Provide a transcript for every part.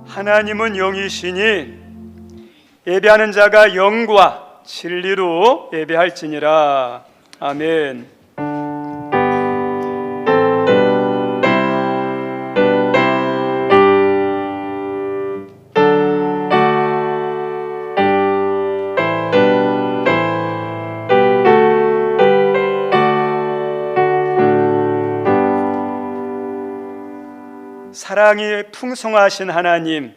하나님은 영이시니 예배하는 자가 영과 진리로 예배할지니라. 아멘. 사랑이 풍성하신 하나님,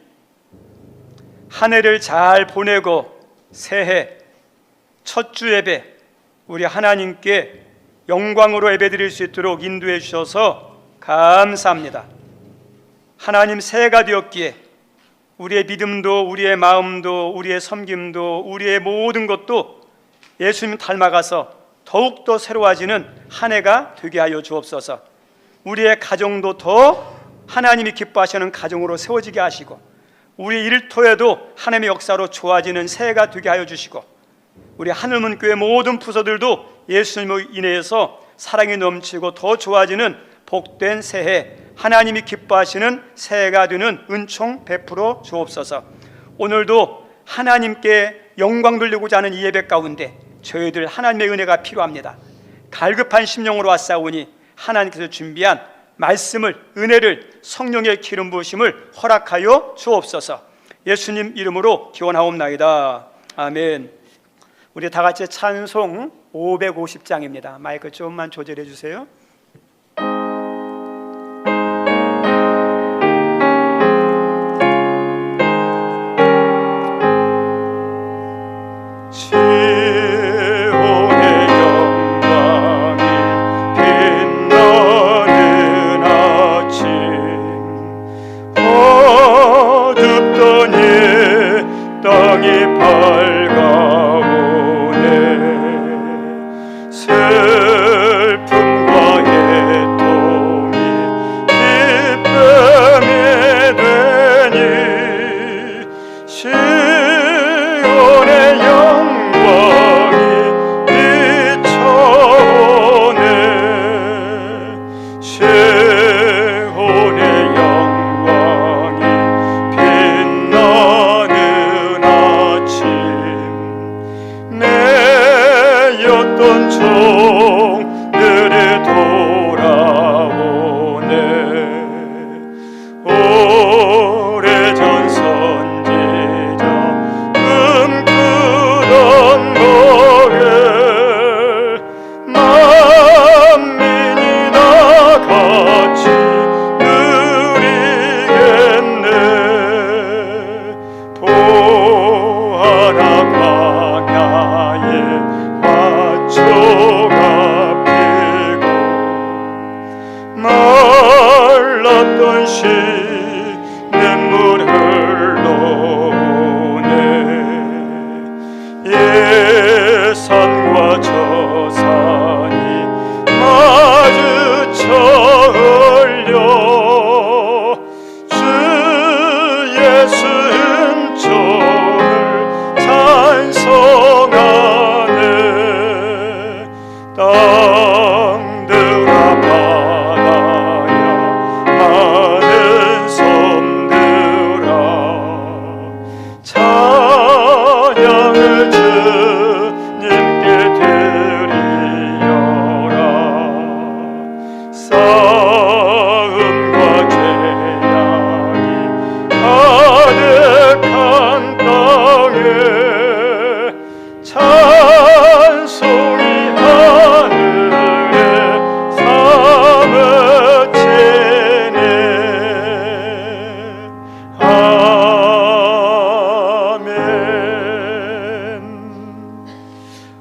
한 해를 잘 보내고 새해 첫 주 예배 우리 하나님께 영광으로 예배드릴 수 있도록 인도해 주셔서 감사합니다. 하나님, 새해가 되었기에 우리의 믿음도, 우리의 마음도, 우리의 섬김도, 우리의 모든 것도 예수님 닮아가서 더욱더 새로워지는 한 해가 되게 하여 주옵소서. 우리의 가정도 더 하나님이 기뻐하시는 가정으로 세워지게 하시고, 우리 일터에도 하나님의 역사로 좋아지는 새해가 되게 하여 주시고, 우리 하늘문교회 모든 부서들도 예수님으로 인해서 사랑이 넘치고 더 좋아지는 복된 새해, 하나님이 기뻐하시는 새해가 되는 은총 베풀어 주옵소서. 오늘도 하나님께 영광 돌리고자 하는 이 예배 가운데 저희들 하나님의 은혜가 필요합니다. 갈급한 심령으로 왔사오니 하나님께서 준비한 말씀을, 은혜를, 성령의 기름 부으심을 허락하여 주옵소서. 예수님 이름으로 기원하옵나이다. 아멘. 우리 다 같이 찬송 550장입니다. 마이크 조금만 조절해 주세요.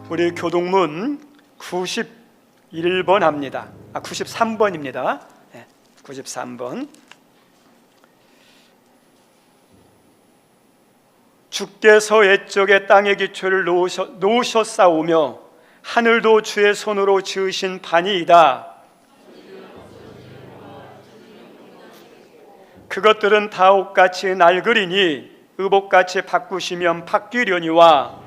우리 교동문 91번 합니다. 93번입니다. 93번. 주께서 옛적에 땅의 기초를 놓으셨사오며 하늘도 주의 손으로 지으신 판이이다. 그것들은 다 옷같이 낡으리니 의복같이 바꾸시면 바뀌려니와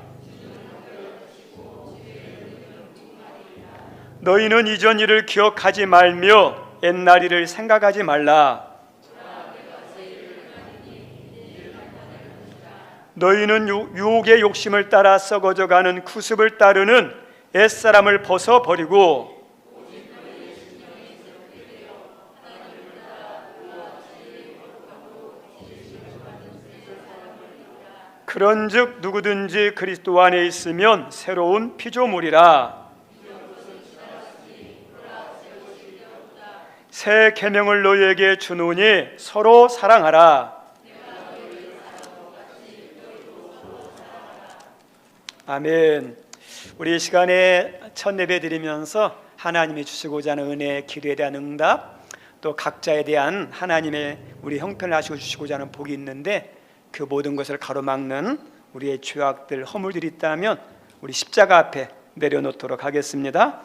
너희는 이전 일을 기억하지 말며 옛날 일을 생각하지 말라. 너희는 유혹의 욕심을 따라 썩어져가는 구습을 따르는 옛사람을 벗어버리고 그런즉 누구든지 그리스도 안에 있으면 새로운 피조물이라. 새 계명을 너희에게 주노니 서로 사랑하라. 아멘. 우리 이 시간에 첫 예배 드리면서 하나님이 주시고자 하는 은혜, 기도에 대한 응답, 또 각자에 대한 하나님의 우리 형편을 하시고 주시고자 하는 복이 있는데 그 모든 것을 가로막는 우리의 죄악들, 허물들이 있다면 우리 십자가 앞에 내려놓도록 하겠습니다.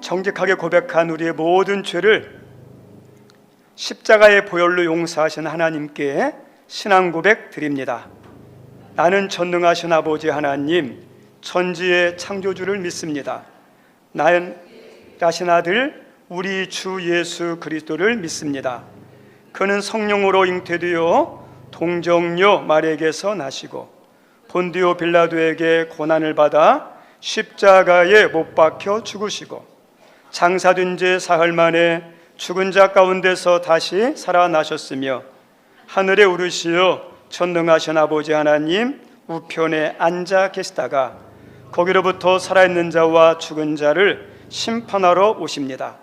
정직하게 고백한 우리의 모든 죄를 십자가의 보혈로 용서하신 하나님께 신앙 고백 드립니다. 나는 전능하신 아버지 하나님, 천지의 창조주를 믿습니다. 나는 자신 아들 우리 주 예수 그리스도를 믿습니다. 그는 성령으로 잉태되어 동정녀 마리아에게서 나시고 본디오 빌라도에게 고난을 받아 십자가에 못 박혀 죽으시고 장사된 지 사흘 만에 죽은 자 가운데서 다시 살아나셨으며 하늘에 오르시어 전능하신 아버지 하나님 우편에 앉아 계시다가 거기로부터 살아있는 자와 죽은 자를 심판하러 오십니다.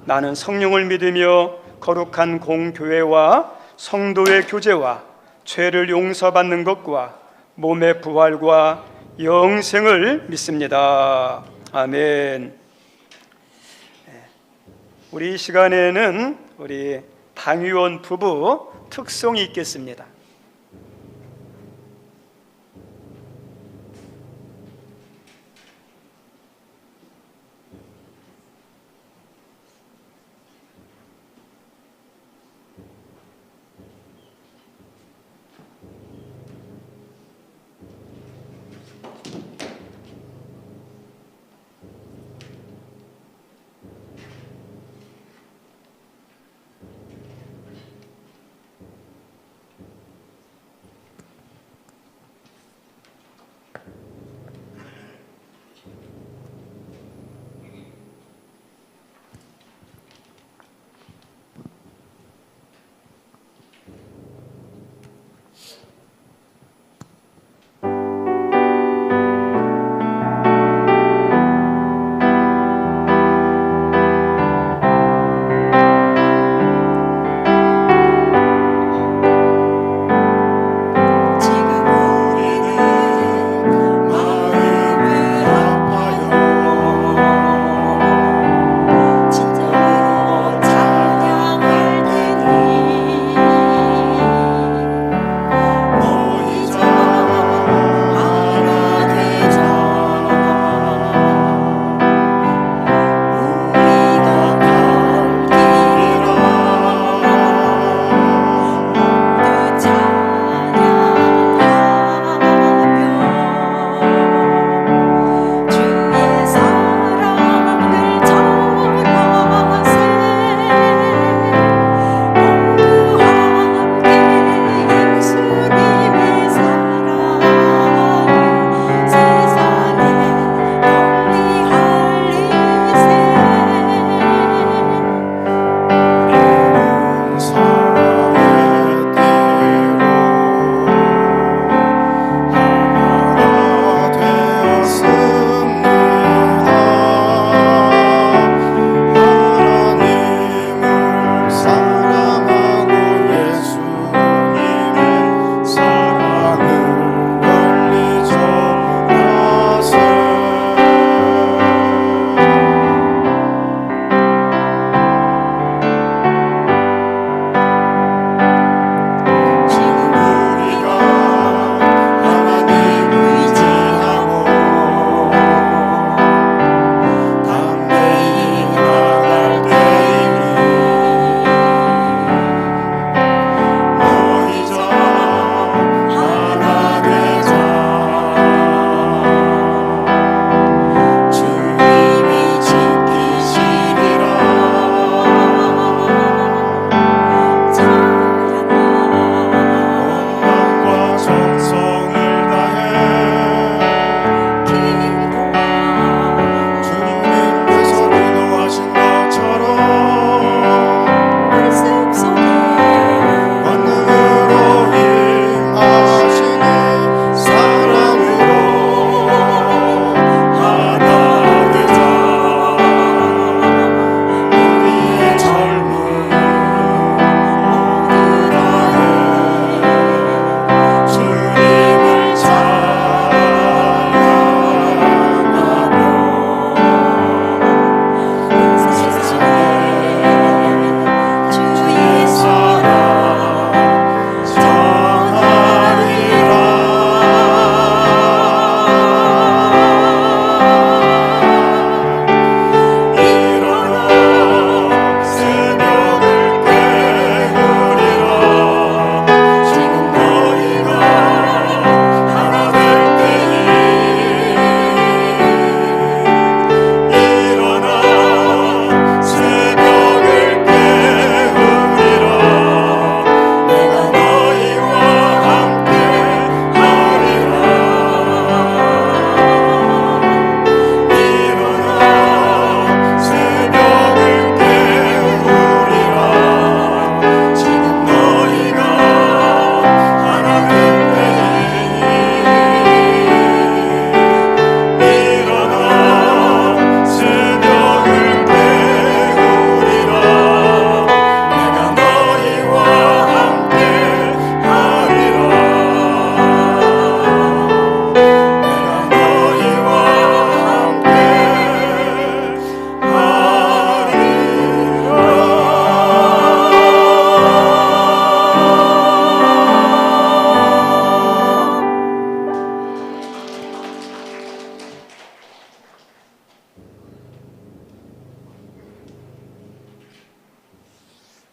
나는 성령을 믿으며 거룩한 공교회와 성도의 교제와 죄를 용서받는 것과 몸의 부활과 영생을 믿습니다. 아멘. 우리 이 시간에는 우리 당위원 부부 특송이 있겠습니다.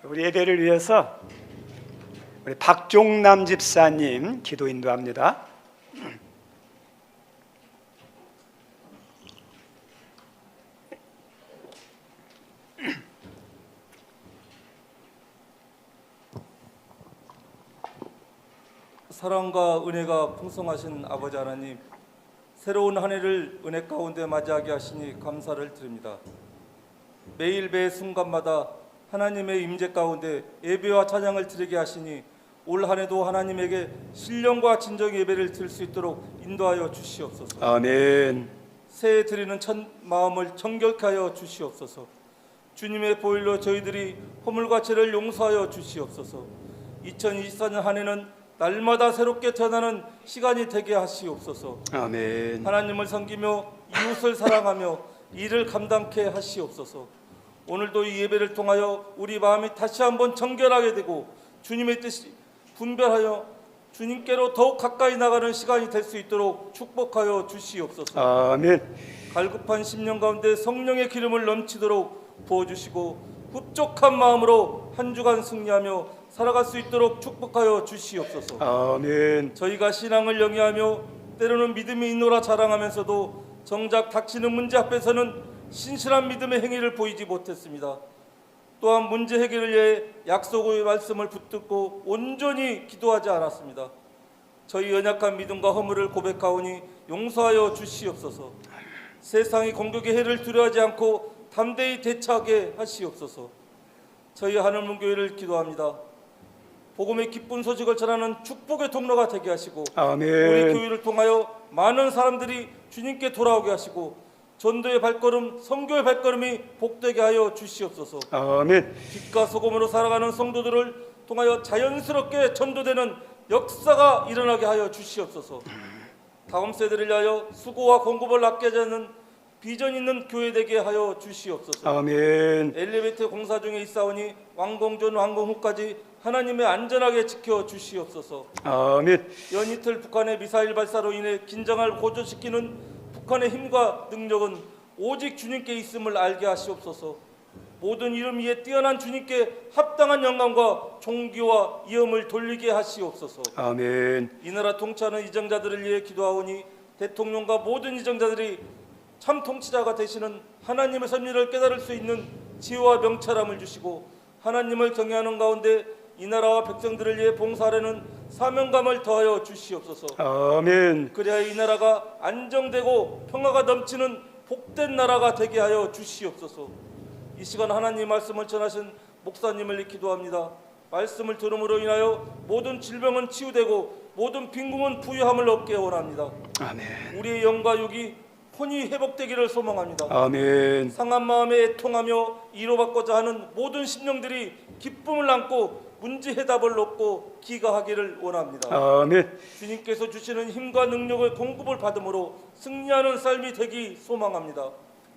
우리 예배를 위해서 우리 박종남 집사님 기도 인도합니다. 사랑과 은혜가 풍성하신 아버지 하나님, 새로운 한 해를 은혜 가운데 맞이하게 하시니 감사를 드립니다. 매일 매 순간마다 하나님의 임재 가운데 예배와 찬양을 드리게 하시니 올 한 해도 하나님에게 신령과 진정의 예배를 드릴 수 있도록 인도하여 주시옵소서. 아멘. 새해 드리는 첫 마음을 정결케 하여 주시옵소서. 주님의 보혈로 저희들이 허물과 죄를 용서하여 주시옵소서. 2024년 한 해는 날마다 새롭게 태어나는 시간이 되게 하시옵소서. 아멘. 하나님을 섬기며 이웃을 사랑하며 일을 감당케 하시옵소서. 오늘도 이 예배를 통하여 우리 마음이 다시 한번 정결하게 되고 주님의 뜻이 분별하여 주님께로 더욱 가까이 나가는 시간이 될 수 있도록 축복하여 주시옵소서. 아멘. 갈급한 심령 가운데 성령의 기름을 넘치도록 부어주시고 흡족한 마음으로 한 주간 승리하며 살아갈 수 있도록 축복하여 주시옵소서. 아멘. 저희가 신앙을 영위하며 때로는 믿음이 있노라 자랑하면서도 정작 닥치는 문제 앞에서는 신실한 믿음의 행위를 보이지 못했습니다. 또한 문제 해결을 위해 약속의 말씀을 붙들고 온전히 기도하지 않았습니다. 저희 연약한 믿음과 허물을 고백하오니 용서하여 주시옵소서. 세상의 공격의 해를 두려워하지 않고 담대히 대처하게 하시옵소서. 저희 하늘문교회를 기도합니다. 복음의 기쁜 소식을 전하는 축복의 통로가 되게 하시고 아멘. 우리 교회를 통하여 많은 사람들이 주님께 돌아오게 하시고 전도의 발걸음, 선교의 발걸음이 복되게 하여 주시옵소서. 아멘. 빛과 소금으로 살아가는 성도들을 통하여 자연스럽게 전도되는 역사가 일어나게 하여 주시옵소서. 다음 세대를 위하여 수고와 공급을 아끼지 않는 비전 있는 교회 되게 하여 주시옵소서. 아멘. 엘리베이터 공사 중에 있사오니 완공 전 완공 후까지 하나님의 안전하게 지켜 주시옵소서. 아멘. 연이틀 북한의 미사일 발사로 인해 긴장을 고조시키는 북한의 힘과 능력은 오직 주님께 있음을 알게 하시옵소서. 모든 이름 위에 뛰어난 주님께 합당한 영광과 존귀와 위엄을 돌리게 하시옵소서. 아멘. 이 나라 통치하는 이정자들을 위해 기도하오니 대통령과 모든 이정자들이 참 통치자가 되시는 하나님의 섭리를 깨달을 수 있는 지혜와 명철함을 주시고 하나님을 경외하는 가운데 이 나라와 백성들을 위해 봉사하려는 사명감을 더하여 주시옵소서. 아멘. 그래야 이 나라가 안정되고 평화가 넘치는 복된 나라가 되게 하여 주시옵소서. 이 시간 하나님 말씀을 전하신 목사님을 기도합니다. 말씀을 들음으로 인하여 모든 질병은 치유되고 모든 빈궁은 부유함을 얻게 원합니다. 아멘. 우리의 영과 육이 혼이 회복되기를 소망합니다. 아멘. 상한 마음에 애통하며 위로받고자 하는 모든 심령들이 기쁨을 안고 문제 해답을 얻고 기가하기를 원합니다. 아멘. 주님께서 주시는 힘과 능력을 공급을 받음으로 승리하는 삶이 되기 소망합니다.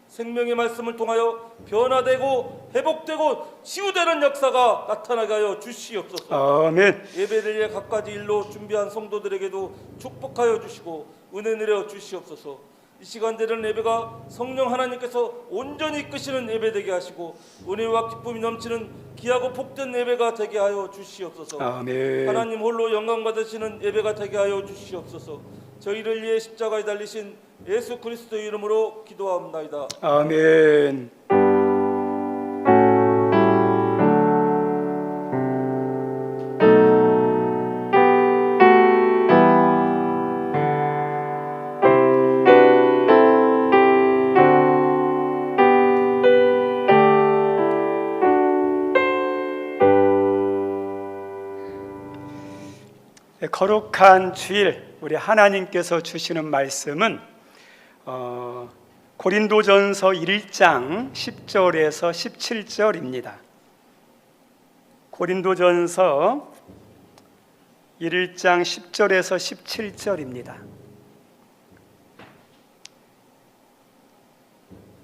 생명의 말씀을 통하여 변화되고 회복되고 치유되는 역사가 나타나게 하여 주시옵소서. 아멘. 예배를 위해 각가지 일로 준비한 성도들에게도 축복하여 주시고 은혜 내려 주시옵소서. 이 시간 되는 예배가 성령 하나님께서 온전히 이끄시는 예배 되게 하시고 은혜와 기쁨이 넘치는 귀하고 복된 예배가 되게 하여 주시옵소서. 아멘. 하나님 홀로 영광 받으시는 예배가 되게 하여 주시옵소서. 저희를 위해 십자가에 달리신 예수 그리스도의 이름으로 기도합니다. 아멘. 거룩한 주일 우리 하나님께서 주시는 말씀은 고린도전서 1장 10절에서 17절입니다. 고린도전서 1장 10절에서 17절입니다.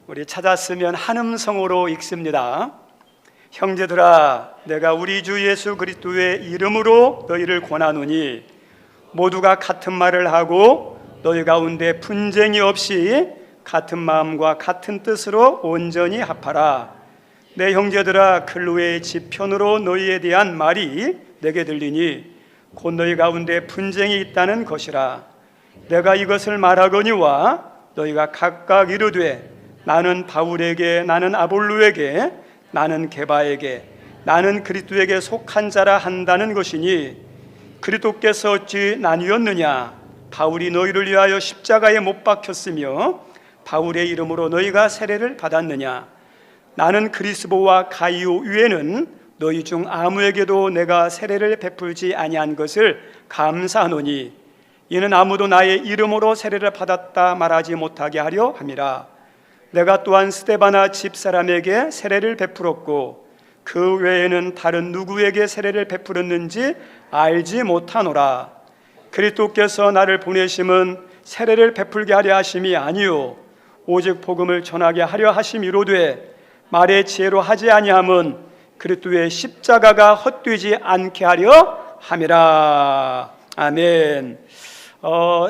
우리 찾았으면 한 음성으로 읽습니다. 형제들아, 내가 우리 주 예수 그리스도의 이름으로 너희를 권하노니 모두가 같은 말을 하고 너희 가운데 분쟁이 없이 같은 마음과 같은 뜻으로 온전히 합하라. 내 형제들아, 클로의 집 편으로 너희에 대한 말이 내게 들리니 곧 너희 가운데 분쟁이 있다는 것이라. 내가 이것을 말하거니와 너희가 각각 이르되 나는 바울에게, 나는 아볼로에게, 나는 게바에게, 나는 그리스도에게 속한 자라 한다는 것이니 그리스도께서 어찌 나뉘었느냐? 바울이 너희를 위하여 십자가에 못 박혔으며 바울의 이름으로 너희가 세례를 받았느냐? 나는 그리스도와 가이오 위에는 너희 중 아무에게도 내가 세례를 베풀지 아니한 것을 감사하노니 이는 아무도 나의 이름으로 세례를 받았다 말하지 못하게 하려 함이라. 내가 또한 스데바나 집사람에게 세례를 베풀었고 그 외에는 다른 누구에게 세례를 베풀었는지 알지 못하노라. 그리스도께서 나를 보내심은 세례를 베풀게 하려 하심이 아니요 오직 복음을 전하게 하려 하심이로되 말의 지혜로 하지 아니함은 그리스도의 십자가가 헛되지 않게 하려 함이라. 아멘.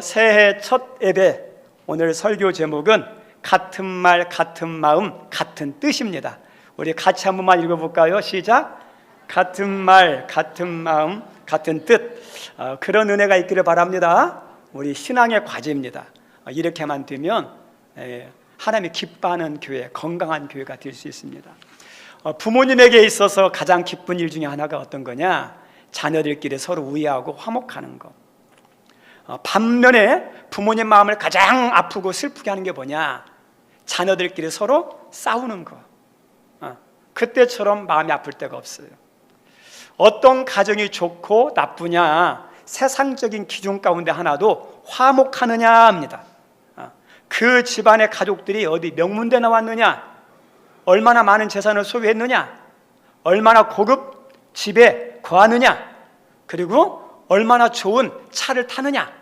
새해 첫 예배, 오늘 설교 제목은 같은 말, 같은 마음, 같은 뜻입니다. 우리 같이 한 번만 읽어볼까요? 시작. 같은 말, 같은 마음, 같은 뜻. 그런 은혜가 있기를 바랍니다. 우리 신앙의 과제입니다. 이렇게만 되면 하나님이 기뻐하는 교회, 건강한 교회가 될 수 있습니다. 부모님에게 있어서 가장 기쁜 일 중에 하나가 어떤 거냐? 자녀들끼리 서로 우애하고 화목하는 것. 반면에 부모님 마음을 가장 아프고 슬프게 하는 게 뭐냐? 자녀들끼리 서로 싸우는 것. 그때처럼 마음이 아플 때가 없어요. 어떤 가정이 좋고 나쁘냐, 세상적인 기준 가운데 하나도 화목하느냐 합니다. 그 집안의 가족들이 어디 명문대 나왔느냐, 얼마나 많은 재산을 소유했느냐, 얼마나 고급 집에 거하느냐, 그리고 얼마나 좋은 차를 타느냐,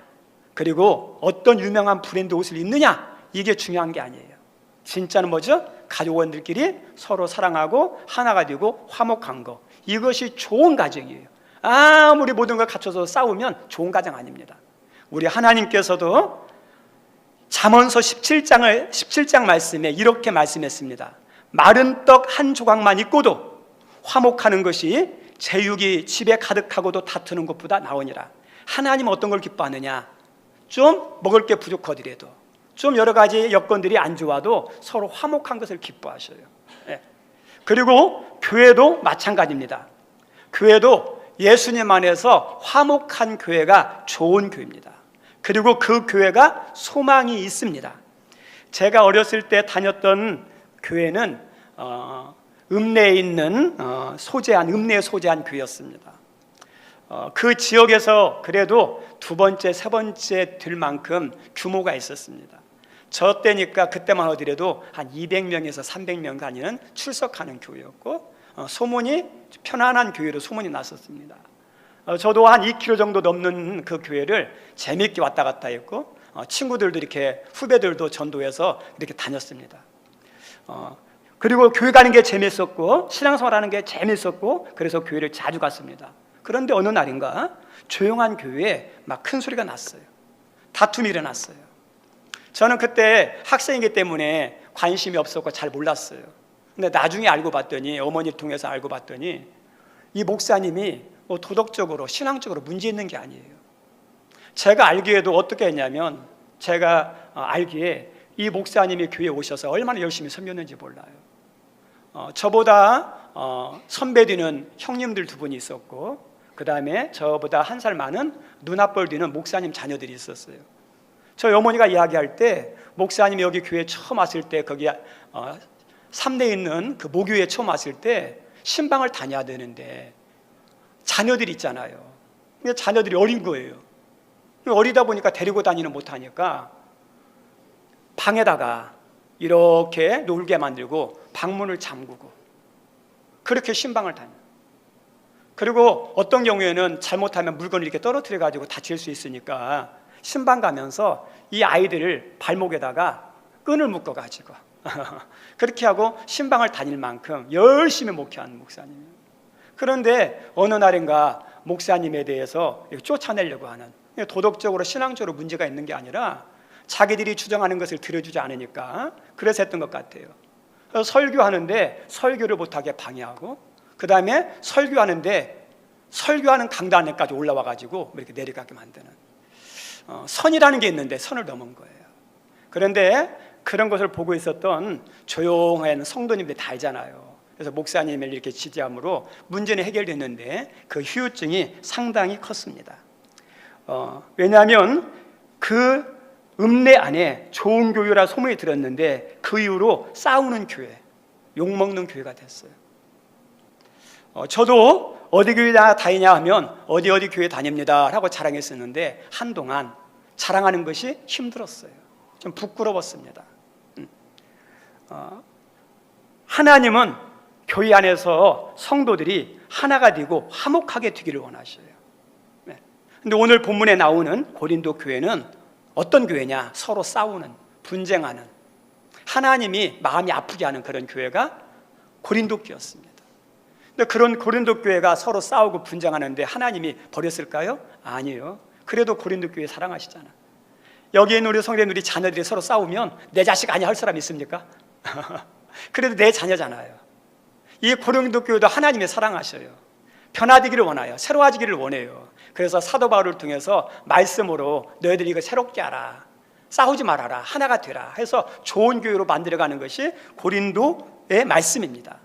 그리고 어떤 유명한 브랜드 옷을 입느냐, 이게 중요한 게 아니에요. 진짜는 뭐죠? 가족원들끼리 서로 사랑하고 하나가 되고 화목한 거, 이것이 좋은 가정이에요. 아무리 모든 걸 갖춰서 싸우면 좋은 가정 아닙니다. 우리 하나님께서도 잠언서 17장 말씀에 이렇게 말씀했습니다. 마른 떡 한 조각만 있고도 화목하는 것이 제육이 집에 가득하고도 다투는 것보다 나으니라. 하나님은 어떤 걸 기뻐하느냐? 좀 먹을 게 부족하더라도, 좀 여러 가지 여건들이 안 좋아도 서로 화목한 것을 기뻐하셔요. 그리고 교회도 마찬가지입니다. 교회도 예수님 안에서 화목한 교회가 좋은 교회입니다. 그리고 그 교회가 소망이 있습니다. 제가 어렸을 때 다녔던 교회는 읍내에 있는 음내에 소재한 교회였습니다. 그 지역에서 그래도 두 번째, 세 번째 될 만큼 규모가 있었습니다. 저 때니까 그때만 하더라도 한 200명에서 300명 다니는 출석하는 교회였고 소문이 편안한 교회로 소문이 났었습니다. 저도 한 2km 정도 넘는 그 교회를 재미있게 왔다 갔다 했고 친구들도 이렇게 후배들도 전도해서 이렇게 다녔습니다. 그리고 교회 가는 게 재밌었고 신앙생활하는 게 재밌었고 그래서 교회를 자주 갔습니다. 그런데 어느 날인가 조용한 교회에 막 큰 소리가 났어요. 다툼이 일어났어요. 저는 그때 학생이기 때문에 관심이 없었고 잘 몰랐어요. 근데 나중에 알고 봤더니, 어머니를 통해서 알고 봤더니 이 목사님이 도덕적으로 신앙적으로 문제 있는 게 아니에요. 제가 알기에도 어떻게 했냐면, 제가 알기에 이 목사님이 교회에 오셔서 얼마나 열심히 섬겼는지 몰라요. 저보다 선배 뒤는 형님들 두 분이 있었고, 그 다음에 저보다 한 살 많은 눈앞벌 뒤는 목사님 자녀들이 있었어요. 저희 어머니가 이야기할 때 목사님이 여기 교회에 처음 왔을 때 거기 삼내에 있는 그 모교에 처음 왔을 때 신방을 다녀야 되는데 자녀들이 있잖아요. 근데 자녀들이 어린 거예요. 어리다 보니까 데리고 다니는 못하니까 방에다가 이렇게 놀게 만들고 방문을 잠그고 그렇게 신방을 다녀요. 그리고 어떤 경우에는 잘못하면 물건을 이렇게 떨어뜨려 가지고 다칠 수 있으니까 신방 가면서 이 아이들을 발목에다가 끈을 묶어 가지고 그렇게 하고 신방을 다닐 만큼 열심히 목회하는 목사님이에요. 그런데 어느 날인가 목사님에 대해서 쫓아내려고 하는, 도덕적으로 신앙적으로 문제가 있는 게 아니라 자기들이 주장하는 것을 들어주지 않으니까 그래서 했던 것 같아요. 그래서 설교하는데 설교를 못하게 방해하고, 그 다음에 설교하는데 설교하는 강단에까지 올라와 가지고 이렇게 내려가게 만드는, 선이라는 게 있는데 선을 넘은 거예요. 그런데 그런 것을 보고 있었던 조용한 성도님들이 다 알잖아요. 그래서 목사님을 이렇게 지지함으로 문제는 해결됐는데 그 후유증이 상당히 컸습니다. 왜냐하면 그 읍내 안에 좋은 교회라 소문이 들었는데 그 이후로 싸우는 교회, 욕먹는 교회가 됐어요. 저도 어디 교회 다니냐 하면 어디 교회 다닙니다 라고 자랑했었는데 한동안 자랑하는 것이 힘들었어요. 좀 부끄러웠습니다. 하나님은 교회 안에서 성도들이 하나가 되고 화목하게 되기를 원하셔요. 근데 오늘 본문에 나오는 고린도 교회는 어떤 교회냐? 서로 싸우는, 분쟁하는, 하나님이 마음이 아프게 하는 그런 교회가 고린도 교회였습니다. 근데 그런 고린도 교회가 서로 싸우고 분쟁하는데 하나님이 버렸을까요? 아니에요. 그래도 고린도 교회 사랑하시잖아. 여기에 있는 우리 성도님들이 자녀들이 서로 싸우면 내 자식 아니야 할 사람 있습니까? 그래도 내 자녀잖아요. 이 고린도 교회도 하나님이 사랑하셔요. 변화되기를 원해요. 새로워지기를 원해요. 그래서 사도 바울을 통해서 말씀으로 너희들이 이거 새롭게 하라, 싸우지 말아라, 하나가 되라 해서 좋은 교회로 만들어가는 것이 고린도의 말씀입니다.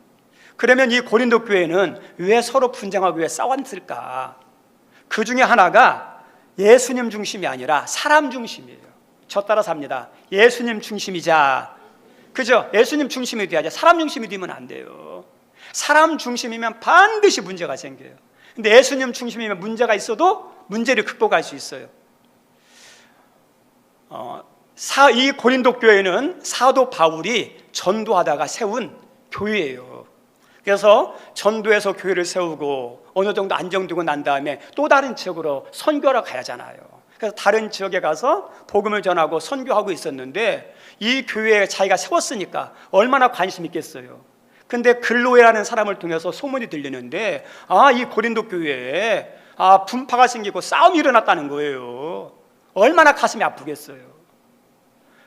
그러면 이 고린도 교회는 왜 서로 분쟁하고 왜 싸웠을까? 그 중에 하나가 예수님 중심이 아니라 사람 중심이에요. 저 따라 삽니다. 예수님 중심이자, 그죠? 예수님 중심이 돼야지 사람 중심이 되면 안 돼요. 사람 중심이면 반드시 문제가 생겨요. 근데 예수님 중심이면 문제가 있어도 문제를 극복할 수 있어요. 이 고린도 교회는 사도 바울이 전도하다가 세운 교회예요. 그래서 전도해서 교회를 세우고 어느 정도 안정되고 난 다음에 또 다른 지역으로 선교하러 가야잖아요. 그래서 다른 지역에 가서 복음을 전하고 선교하고 있었는데 이 교회에 자기가 세웠으니까 얼마나 관심 있겠어요. 근데 글로에라는 사람을 통해서 소문이 들리는데 이 고린도 교회에 분파가 생기고 싸움이 일어났다는 거예요. 얼마나 가슴이 아프겠어요.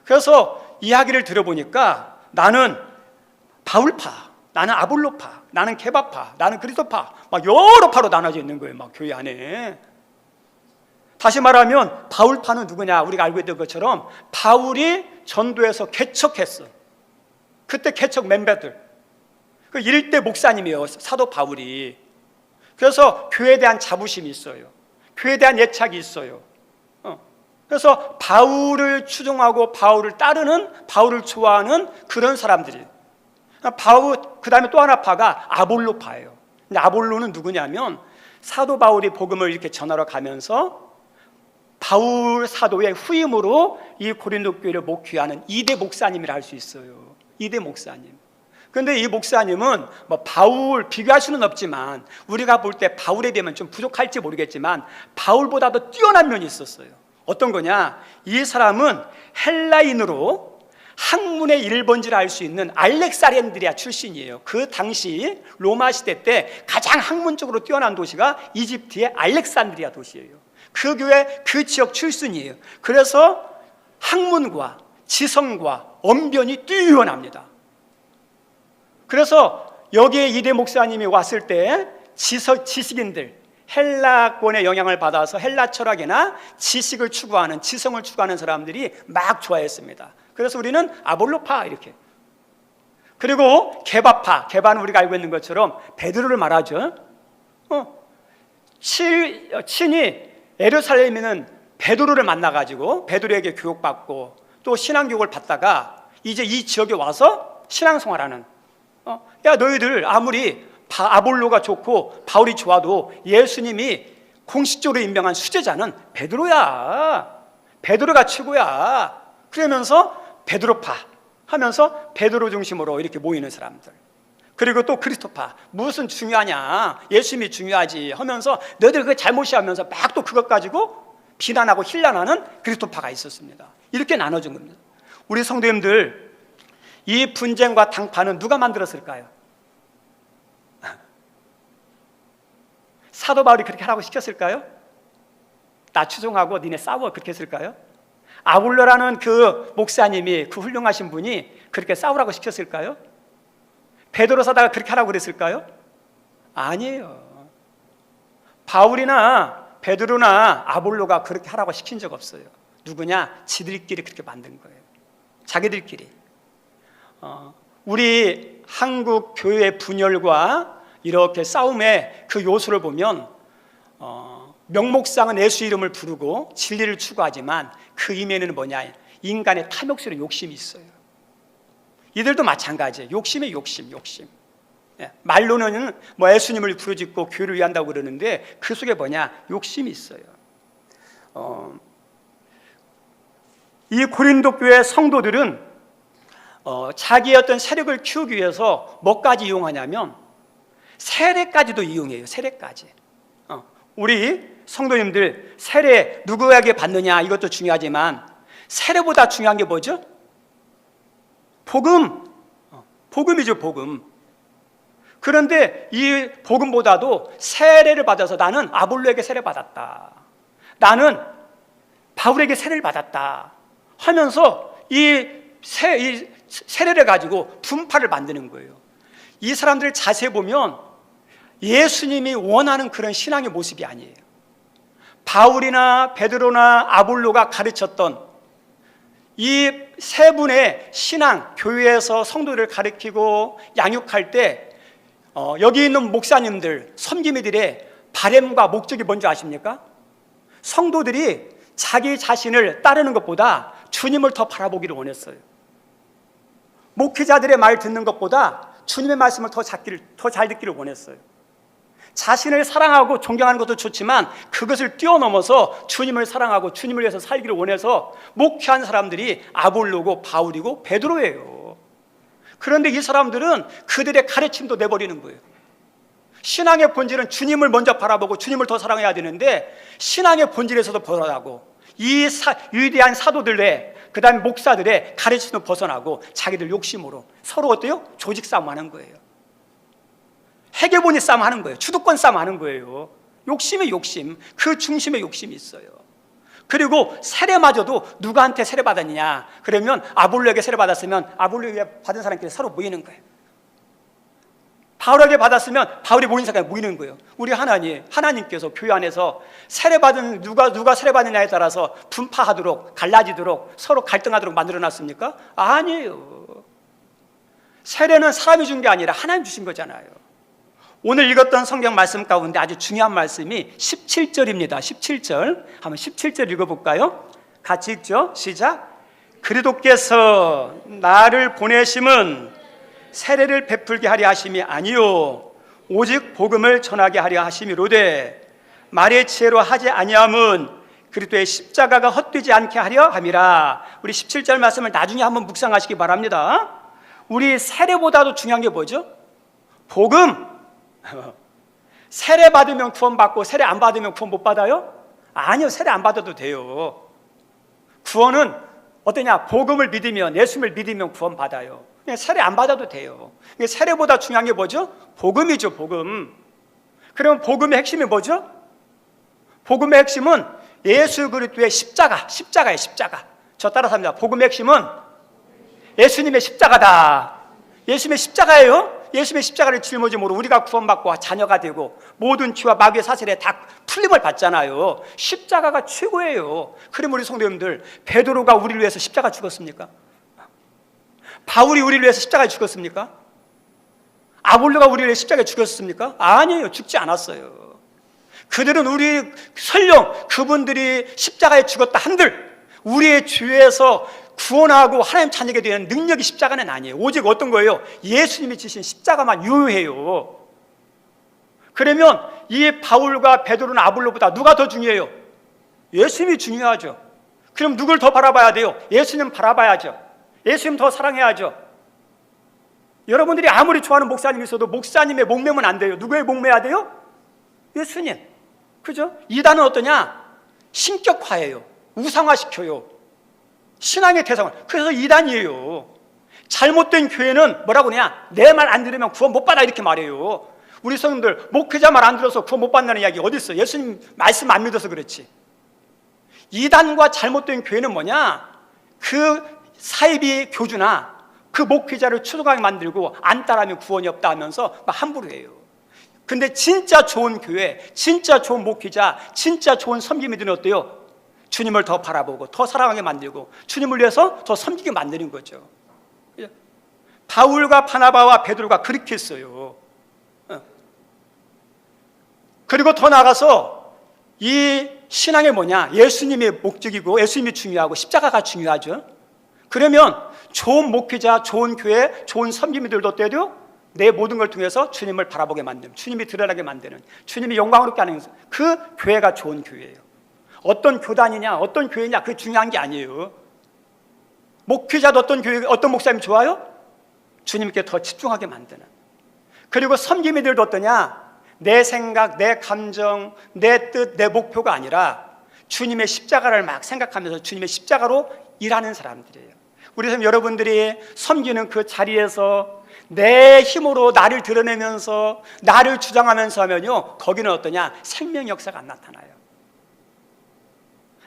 그래서 이야기를 들어보니까 나는 바울파, 나는 아볼로파, 나는 케바파, 나는 그리스도파, 막 여러 파로 나눠져 있는 거예요. 막 교회 안에. 다시 말하면 바울파는 누구냐? 우리가 알고 있던 것처럼 바울이 전도해서 개척했어. 그때 개척 멤버들, 그 1대 목사님이에요, 사도 바울이. 그래서 교회에 대한 자부심이 있어요. 교회에 대한 애착이 있어요. 그래서 바울을 추종하고 바울을 따르는, 바울을 좋아하는 그런 사람들이. 바울, 그 다음에 또 하나 파가 아볼로파예요. 근데 아볼로는 누구냐면 사도 바울이 복음을 이렇게 전하러 가면서 바울 사도의 후임으로 이 고린도 교회를 목회하는 2대 목사님이라 할 수 있어요. 2대 목사님. 그런데 이 목사님은 뭐 바울 비교할 수는 없지만 우리가 볼 때 바울에 비하면 좀 부족할지 모르겠지만 바울보다도 뛰어난 면이 있었어요. 어떤 거냐? 이 사람은 헬라인으로 학문의 일본지를 알 수 있는 알렉산드리아 출신이에요. 그 당시 로마 시대 때 가장 학문적으로 뛰어난 도시가 이집트의 알렉산드리아 도시예요. 그 교회, 그 지역 출신이에요. 그래서 학문과 지성과 언변이 뛰어납니다. 그래서 여기에 이대 목사님이 왔을 때 지식인들, 헬라권의 영향을 받아서 헬라 철학이나 지식을 추구하는, 지성을 추구하는 사람들이 막 좋아했습니다. 그래서 우리는 아볼로파 이렇게. 그리고 게바파, 게바는 우리가 알고 있는 것처럼 베드로를 말하죠. 친히 예루살렘에는 베드로를 만나가지고 베드로에게 교육받고 또 신앙교육을 받다가 이제 이 지역에 와서 신앙생활하는, 야 너희들 아무리 아볼로가 좋고 바울이 좋아도 예수님이 공식적으로 임명한 수제자는 베드로야. 베드로가 최고야. 그러면서 베드로파 하면서 베드로 중심으로 이렇게 모이는 사람들. 그리고 또 그리스도파, 무슨 중요하냐, 예수님이 중요하지 하면서 너희들 그거 잘못이 하면서 막 또 그것 가지고 비난하고 힐난하는 그리스도파가 있었습니다. 이렇게 나눠준 겁니다. 우리 성도님들, 이 분쟁과 당파는 누가 만들었을까요? 사도 바울이 그렇게 하라고 시켰을까요? 나 추종하고 니네 싸워 그렇게 했을까요? 아볼로라는 그 목사님이, 그 훌륭하신 분이 그렇게 싸우라고 시켰을까요? 베드로 사다가 그렇게 하라고 그랬을까요? 아니에요. 바울이나 베드로나 아볼로가 그렇게 하라고 시킨 적 없어요. 누구냐? 지들끼리 그렇게 만든 거예요. 자기들끼리. 우리 한국 교회 분열과 이렇게 싸움의 그 요소를 보면 명목상은 예수 이름을 부르고 진리를 추구하지만 그 이면에는 뭐냐? 인간의 탐욕스러운 욕심이 있어요. 이들도 마찬가지예요. 욕심에 욕심. 예, 말로는 뭐 예수님을 부르짖고 교회를 위한다고 그러는데 그 속에 뭐냐? 욕심이 있어요. 이 고린도 교회 성도들은 자기의 어떤 세력을 키우기 위해서 뭐까지 이용하냐면 세례까지도 이용해요. 세례까지. 우리 성도님들 세례 누구에게 받느냐 이것도 중요하지만 세례보다 중요한 게 뭐죠? 복음. 복음이죠, 복음. 그런데 이 복음보다도 세례를 받아서 나는 아볼로에게 세례 받았다, 나는 바울에게 세례를 받았다 하면서 이 세례를 가지고 분파를 만드는 거예요. 이 사람들을 자세히 보면 예수님이 원하는 그런 신앙의 모습이 아니에요. 바울이나 베드로나 아볼로가 가르쳤던 이 세 분의 신앙, 교회에서 성도들을 가르치고 양육할 때 여기 있는 목사님들, 섬기미들의 바램과 목적이 뭔지 아십니까? 성도들이 자기 자신을 따르는 것보다 주님을 더 바라보기를 원했어요. 목회자들의 말 듣는 것보다 주님의 말씀을 더 잘 듣기를 원했어요. 자신을 사랑하고 존경하는 것도 좋지만 그것을 뛰어넘어서 주님을 사랑하고 주님을 위해서 살기를 원해서 목회한 사람들이 아볼로고 바울이고 베드로예요. 그런데 이 사람들은 그들의 가르침도 내버리는 거예요. 신앙의 본질은 주님을 먼저 바라보고 주님을 더 사랑해야 되는데 신앙의 본질에서도 벗어나고 이 위대한 사도들의 그 다음에 목사들의 가르침도 벗어나고 자기들 욕심으로 서로 어때요? 조직 싸움하는 거예요. 해계본이 싸움하는 거예요. 주도권 싸움하는 거예요. 욕심의 욕심, 그 중심에 욕심이 있어요. 그리고 세례마저도 누구한테 세례 받았느냐 그러면 아볼로에게 세례 받았으면 아볼로에게 받은 사람끼리 서로 모이는 거예요. 바울에게 받았으면 바울이 모인 사람이 모이는 거예요. 우리 하나님께서 교회 안에서 세례받은 누가 세례받느냐에 따라서 분파하도록 갈라지도록 서로 갈등하도록 만들어놨습니까? 아니에요. 세례는 사람이 준 게 아니라 하나님 주신 거잖아요. 오늘 읽었던 성경 말씀 가운데 아주 중요한 말씀이 17절입니다. 17절. 한번 17절 읽어볼까요? 같이 읽죠. 시작. 그리스도께서 나를 보내심은 세례를 베풀게 하려 하심이 아니요 오직 복음을 전하게 하려 하심이로되 말의 지혜로 하지 아니함은 그리스도의 십자가가 헛되지 않게 하려 함이라. 우리 17절 말씀을 나중에 한번 묵상하시기 바랍니다. 우리 세례보다도 중요한 게 뭐죠? 복음. 세례 받으면 구원 받고 세례 안 받으면 구원 못 받아요? 아니요, 세례 안 받아도 돼요. 구원은 어떠냐? 복음을 믿으면, 예수님을 믿으면 구원 받아요. 그냥 세례 안 받아도 돼요. 세례보다 중요한 게 뭐죠? 복음이죠, 복음. 그러면 복음의 핵심이 뭐죠? 복음의 핵심은 예수 그리스도의 십자가예요, 십자가. 저 따라서 합니다. 복음의 핵심은 예수님의 십자가다. 예수님의 십자가예요. 예수님의 십자가를 짊어짐으로 우리가 구원받고 자녀가 되고 모든 죄와 마귀의 사슬에 다 풀림을 받잖아요. 십자가가 최고예요. 그럼 우리 성도님들, 베드로가 우리를 위해서 십자가 죽었습니까? 바울이 우리를 위해서 십자가에 죽었습니까? 아볼로가 우리를 위해서 십자가에 죽었습니까? 아니에요. 죽지 않았어요. 그들은 설령 그분들이 십자가에 죽었다 한들 우리의 죄에서 구원하고 하나님 자녀게 되는 능력이 십자가는 아니에요. 오직 어떤 거예요? 예수님이 지신 십자가만 유효해요. 그러면 이 바울과 베드로나 아볼로보다 누가 더 중요해요? 예수님이 중요하죠. 그럼 누굴 더 바라봐야 돼요? 예수님 바라봐야죠. 예수님 더 사랑해야죠. 여러분들이 아무리 좋아하는 목사님이 있어도 목사님의 목매면 안 돼요. 누구의 목매야 돼요? 예수님. 그죠? 이단은 어떠냐? 신격화예요. 우상화시켜요. 신앙의 대상을. 그래서 이단이에요. 잘못된 교회는 뭐라고 그러냐? 내 말 안 들으면 구원 못 받아 이렇게 말해요. 우리 성도들 목회자 말 안 들어서 구원 못 받는다는 이야기 어디 있어? 예수님 말씀 안 믿어서 그렇지. 이단과 잘못된 교회는 뭐냐? 그 사이비 교주나 그 그 목회자를 추종하게 만들고 안 따르면 구원이 없다 하면서 막 함부로 해요. 근데 진짜 좋은 교회, 진짜 좋은 목회자, 진짜 좋은 섬김이들은 어때요? 주님을 더 바라보고 더 사랑하게 만들고 주님을 위해서 더 섬기게 만드는 거죠. 바울과 바나바와 베드로가 그렇게 했어요. 그리고 더 나아가서 이 신앙이 뭐냐? 예수님이 목적이고 예수님이 중요하고 십자가가 중요하죠. 그러면 좋은 목회자, 좋은 교회, 좋은 섬김이들도 어때요? 내 모든 걸 통해서 주님을 바라보게 만드는, 주님이 드러나게 만드는, 주님이 영광스럽게 하는 그 교회가 좋은 교회예요. 어떤 교단이냐, 어떤 교회냐, 그게 중요한 게 아니에요. 목회자도 어떤 교회, 어떤 목사님이 좋아요? 주님께 더 집중하게 만드는. 그리고 섬김이들도 어떠냐? 내 생각, 내 감정, 내 뜻, 내 목표가 아니라 주님의 십자가를 막 생각하면서 주님의 십자가로 일하는 사람들이에요. 우리 선생님 여러분들이 섬기는 그 자리에서 내 힘으로 나를 드러내면서 나를 주장하면서 하면요, 거기는 어떠냐? 생명 역사가 안 나타나요.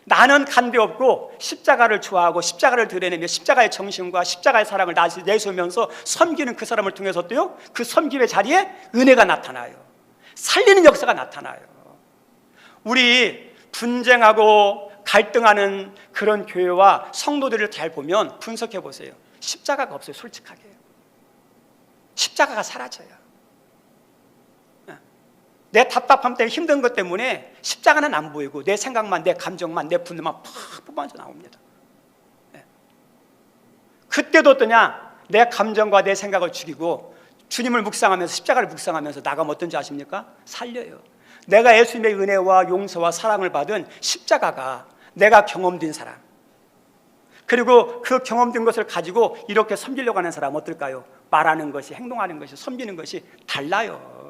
나는 간대 없고 십자가를 좋아하고 십자가를 드러내며 십자가의 정신과 십자가의 사랑을 내세우면서 섬기는 그 사람을 통해서 어때요? 그 섬김의 자리에 은혜가 나타나요. 살리는 역사가 나타나요. 우리 분쟁하고 갈등하는 그런 교회와 성도들을 잘 보면 분석해 보세요. 십자가가 없어요. 솔직하게. 십자가가 사라져요. 내 답답함 때문에 힘든 것 때문에 십자가는 안 보이고 내 생각만, 내 감정만, 내 분노만 팍 뽑아져 나옵니다. 그때도 어떠냐? 내 감정과 내 생각을 죽이고 주님을 묵상하면서 십자가를 묵상하면서 나가면 어떤지 아십니까? 살려요. 내가 예수님의 은혜와 용서와 사랑을 받은 십자가가 내가 경험된 사람, 그리고 그 경험된 것을 가지고 이렇게 섬기려고 하는 사람 어떨까요? 말하는 것이, 행동하는 것이, 섬기는 것이 달라요.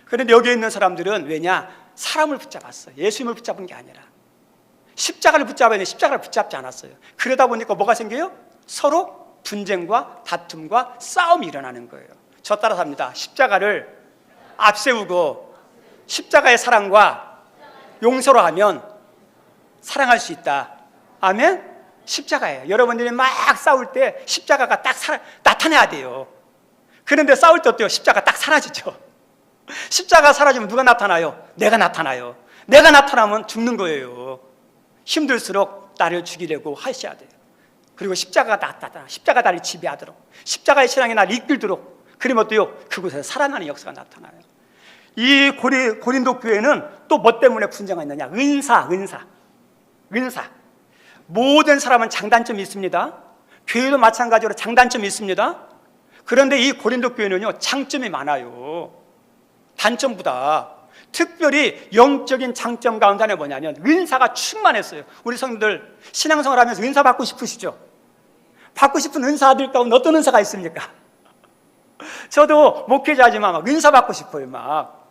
그런데 여기 있는 사람들은 왜냐? 사람을 붙잡았어요. 예수님을 붙잡은 게 아니라 십자가를 붙잡았는데 십자가를 붙잡지 않았어요. 그러다 보니까 뭐가 생겨요? 서로 분쟁과 다툼과 싸움이 일어나는 거예요. 저 따라서 합니다. 십자가를 앞세우고 십자가의 사랑과 용서로 하면 사랑할 수 있다. 아멘? 십자가예요. 여러분들이 막 싸울 때 십자가가 딱 나타나야 돼요. 그런데 싸울 때 어때요? 십자가 딱 사라지죠. 십자가 사라지면 누가 나타나요? 내가 나타나요. 내가 나타나면 죽는 거예요. 힘들수록 나를 죽이려고 하셔야 돼요. 그리고 십자가가 나타나, 십자가 나를 지배하도록, 십자가의 신앙이 나를 이끌도록, 그러면 어때요? 그곳에서 살아나는 역사가 나타나요. 이 고린도 교회는 또 뭐 때문에 분쟁이 있느냐? 은사. 모든 사람은 장단점이 있습니다. 교회도 마찬가지로 장단점이 있습니다. 그런데 이 고린도 교회는요, 장점이 많아요. 단점보다. 특별히 영적인 장점 가운데 하나가 뭐냐면 은사가 충만했어요. 우리 성도들 신앙생활 하면서 은사 받고 싶으시죠? 받고 싶은 은사들 가운데 어떤 은사가 있습니까? 저도 목회자지만 막 은사 받고 싶어요. 막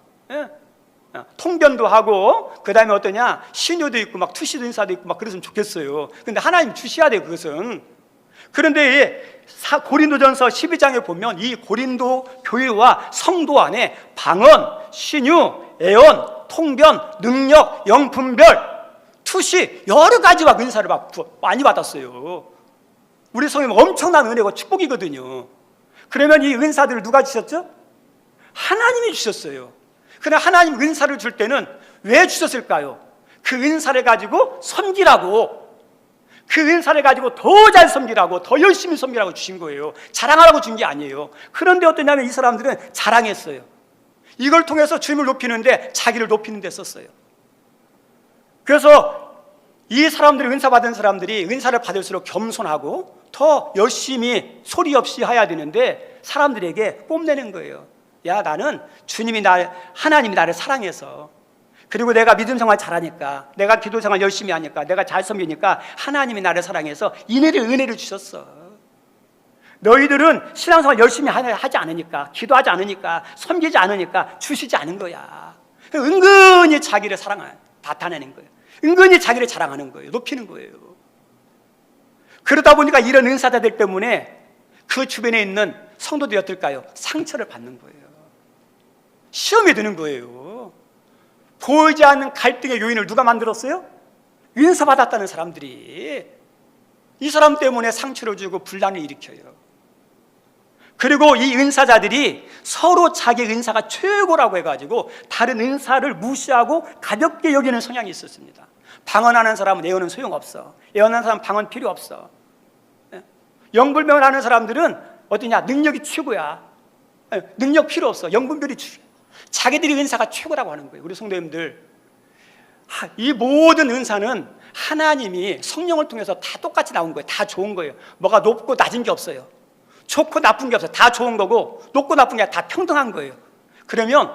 통변도 하고, 그 다음에 어떠냐, 신유도 있고 막 투시도 은사도 있고 막 그랬으면 좋겠어요. 근데 하나님 주셔야 돼요, 그것은. 그런데 고린도전서 12장에 보면 이 고린도 교회와 성도 안에 방언, 신유, 애언, 통변, 능력, 영분별, 투시, 여러 가지와 은사를 많이 받았어요. 우리 성도님 엄청난 은혜고 축복이거든요. 그러면 이 은사들을 누가 주셨죠? 하나님이 주셨어요. 그런데 하나님 은사를 줄 때는 왜 주셨을까요? 그 은사를 가지고 섬기라고, 그 은사를 가지고 더 잘 섬기라고, 더 열심히 섬기라고 주신 거예요. 자랑하라고 준 게 아니에요. 그런데 어떠냐면 이 사람들은 자랑했어요. 이걸 통해서 주님을 높이는데 자기를 높이는 데 썼어요. 그래서 이 사람들이, 은사 받은 사람들이 은사를 받을수록 겸손하고 더 열심히 소리 없이 해야 되는데 사람들에게 뽐내는 거예요. 야, 나는 하나님이 나를 사랑해서, 그리고 내가 믿음 생활 잘하니까, 내가 기도 생활 열심히 하니까, 내가 잘 섬기니까 하나님이 나를 사랑해서 은혜를 주셨어. 너희들은 신앙생활 열심히 하지 않으니까, 기도하지 않으니까, 섬기지 않으니까 주시지 않은 거야. 은근히 자기를 나타내는 거예요. 은근히 자기를 자랑하는 거예요. 높이는 거예요. 그러다 보니까 이런 은사자들 때문에 그 주변에 있는 성도들이 어떨까요? 상처를 받는 거예요. 시험에 드는 거예요. 보이지 않는 갈등의 요인을 누가 만들었어요? 은사 받았다는 사람들이. 이 사람 때문에 상처를 주고 분란을 일으켜요. 그리고 이 은사자들이 서로 자기 은사가 최고라고 해가지고 다른 은사를 무시하고 가볍게 여기는 성향이 있었습니다. 방언하는 사람은 예언은 소용없어. 예언하는 사람은 방언 필요 없어. 영불명을 하는 사람들은 어떠냐? 능력이 최고야. 능력 필요 없어. 영분별이 최고. 자기들이 은사가 최고라고 하는 거예요. 우리 성도님들, 이 모든 은사는 하나님이 성령을 통해서 다 똑같이 나온 거예요. 다 좋은 거예요. 뭐가 높고 낮은 게 없어요. 좋고 나쁜 게 없어요. 다 좋은 거고 높고 나쁜 게 다 평등한 거예요. 그러면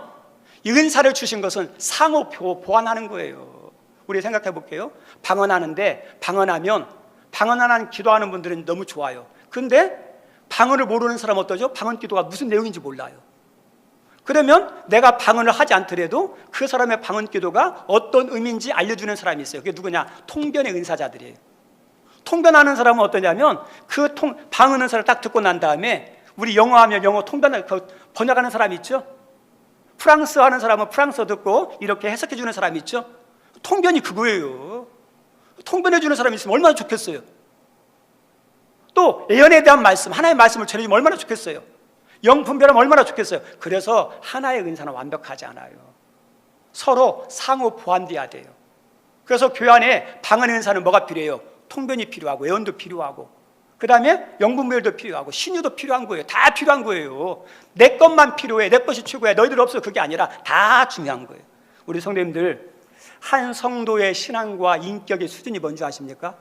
이 은사를 주신 것은 상호 보완하는 거예요. 우리 생각해 볼게요. 방언하는데 방언하는 기도하는 분들은 너무 좋아요. 근데 방언을 모르는 사람 어떠죠? 방언 기도가 무슨 내용인지 몰라요. 그러면 내가 방언을 하지 않더라도 그 사람의 방언 기도가 어떤 의미인지 알려주는 사람이 있어요. 그게 누구냐? 통변의 은사자들이에요. 통변하는 사람은 어떠냐면 그 방언 은사를 딱 듣고 난 다음에 우리 영어하면 영어 통변을 번역하는 사람이 있죠. 프랑스 하는 사람은 프랑스어 듣고 이렇게 해석해 주는 사람이 있죠. 통변이 그거예요. 통변해 주는 사람이 있으면 얼마나 좋겠어요. 또 예언에 대한 말씀, 하나의 말씀을 전해주면 얼마나 좋겠어요. 영분별하면 얼마나 좋겠어요. 그래서 하나의 은사는 완벽하지 않아요. 서로 상호 보완돼야 돼요. 그래서 교회 안에 방언 은사는 뭐가 필요해요? 통변이 필요하고 예언도 필요하고 그 다음에 영분별도 필요하고 신유도 필요한 거예요. 다 필요한 거예요. 내 것만 필요해. 내 것이 최고야. 너희들 없어. 그게 아니라 다 중요한 거예요. 우리 성도님들, 한 성도의 신앙과 인격의 수준이 뭔지 아십니까?